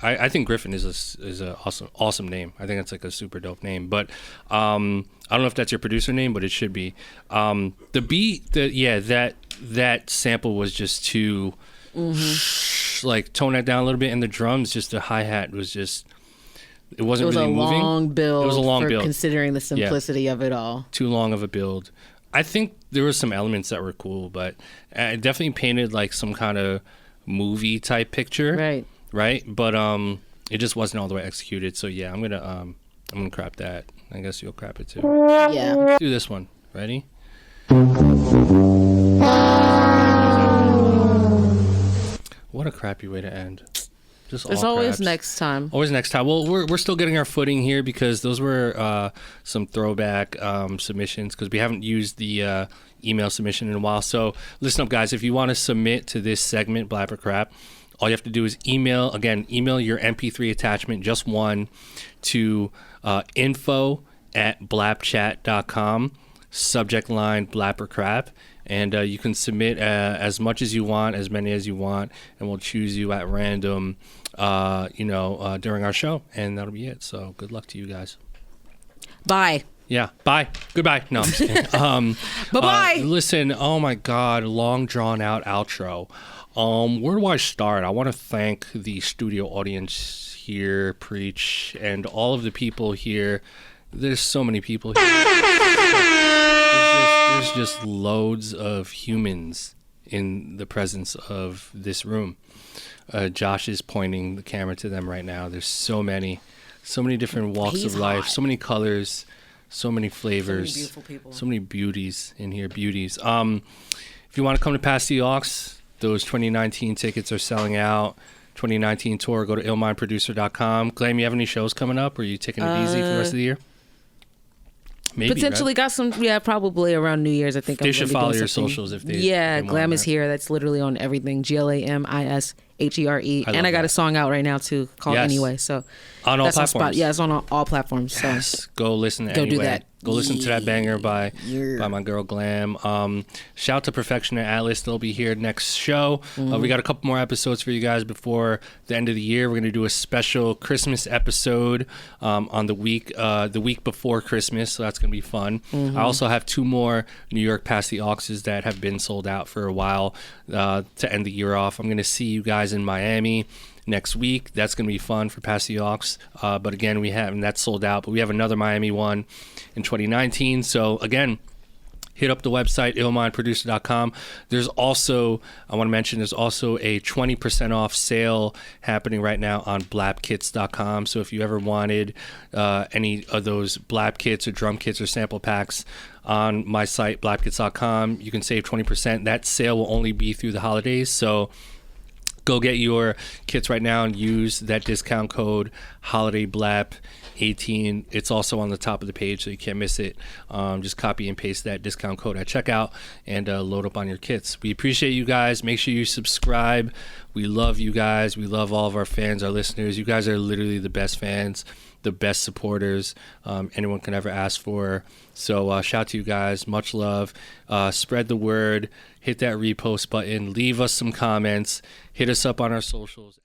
I think Griffin is a awesome name. I think it's like a super dope name. But I don't know if that's your producer name, but it should be. The beat, that sample was just too like tone that down a little bit, and the drums, just the hi-hat was just. It wasn't really moving. It was a long build. It was a long build, considering the simplicity of it all. Too long of a build. I think there were some elements that were cool, but it definitely painted like some kind of movie type picture. Right, but it just wasn't all the way executed. So yeah, I'm gonna crap that. I guess you'll crap it too. Yeah. Let's do this one. Ready? What what a crappy way to end. Just There's always next time. Always next time. Well, we're still getting our footing here because those were some throwback submissions because we haven't used the email submission in a while. So listen up, guys. If you want to submit to this segment, Blap or Crap, all you have to do is email your MP3 attachment, just one, to info@blapchat.com, subject line Blap or Crap. And you can submit as much as you want, as many as you want, and we'll choose you at random, during our show. And that'll be it. So good luck to you guys. Bye. Yeah. Bye. Goodbye. No, I'm just kidding. Bye-bye. Listen, oh my God, long drawn out outro. Where do I start? I want to thank the studio audience here, Preach, and all of the people here. There's so many people here. There's just loads of humans in the presence of this room. Josh is pointing the camera to them right now. There's so many different walks of life, so many colors, so many flavors, so many beautiful people, so many beauties in here. Beauties. If you want to come to Pass the Aux, those 2019 tickets are selling out. 2019 tour, go to illmindproducer.com. Glam, you have any shows coming up, or are you taking it easy for the rest of the year? Maybe, potentially right? Got some, probably around New Year's. I think they should follow your socials if they. Yeah, they Glam is here. That's literally on everything. GLAMISHERE. And I got a song out right now too called Anyway. So on all platforms. It's on all platforms. So yes, go listen to Go Anyway. do that. Go listen to that banger by my girl Glam. Shout to Perfection and Atlas. They'll be here next show. We got a couple more episodes for you guys before the end of the year. We're going to do a special Christmas episode on the week before Christmas. So that's going to be fun. I also have 2 more New York Pass the Auxes that have been sold out for a while to end the year off. I'm going to see you guys in Miami next week. That's going to be fun for Pass the Aux. But again, that's sold out. But we have another Miami one in 2019. So again, hit up the website, illmindproducer.com. There's also a 20% off sale happening right now on BLAP-KITS.com. So if you ever wanted any of those BLAP kits or drum kits or sample packs on my site, BLAP-KITS.com, you can save 20%. That sale will only be through the holidays. So go get your kits right now and use that discount code HOLIDAYBLAP18. It's also on the top of the page, so you can't miss it. Just copy and paste that discount code at checkout and load up on your kits. We appreciate you guys. Make sure you subscribe. We love you guys. We love all of our fans, our listeners. You guys are literally the best fans, the best supporters anyone can ever ask for. So shout to you guys. Much love. Spread the word. Hit that repost button. Leave us some comments. Hit us up on our socials.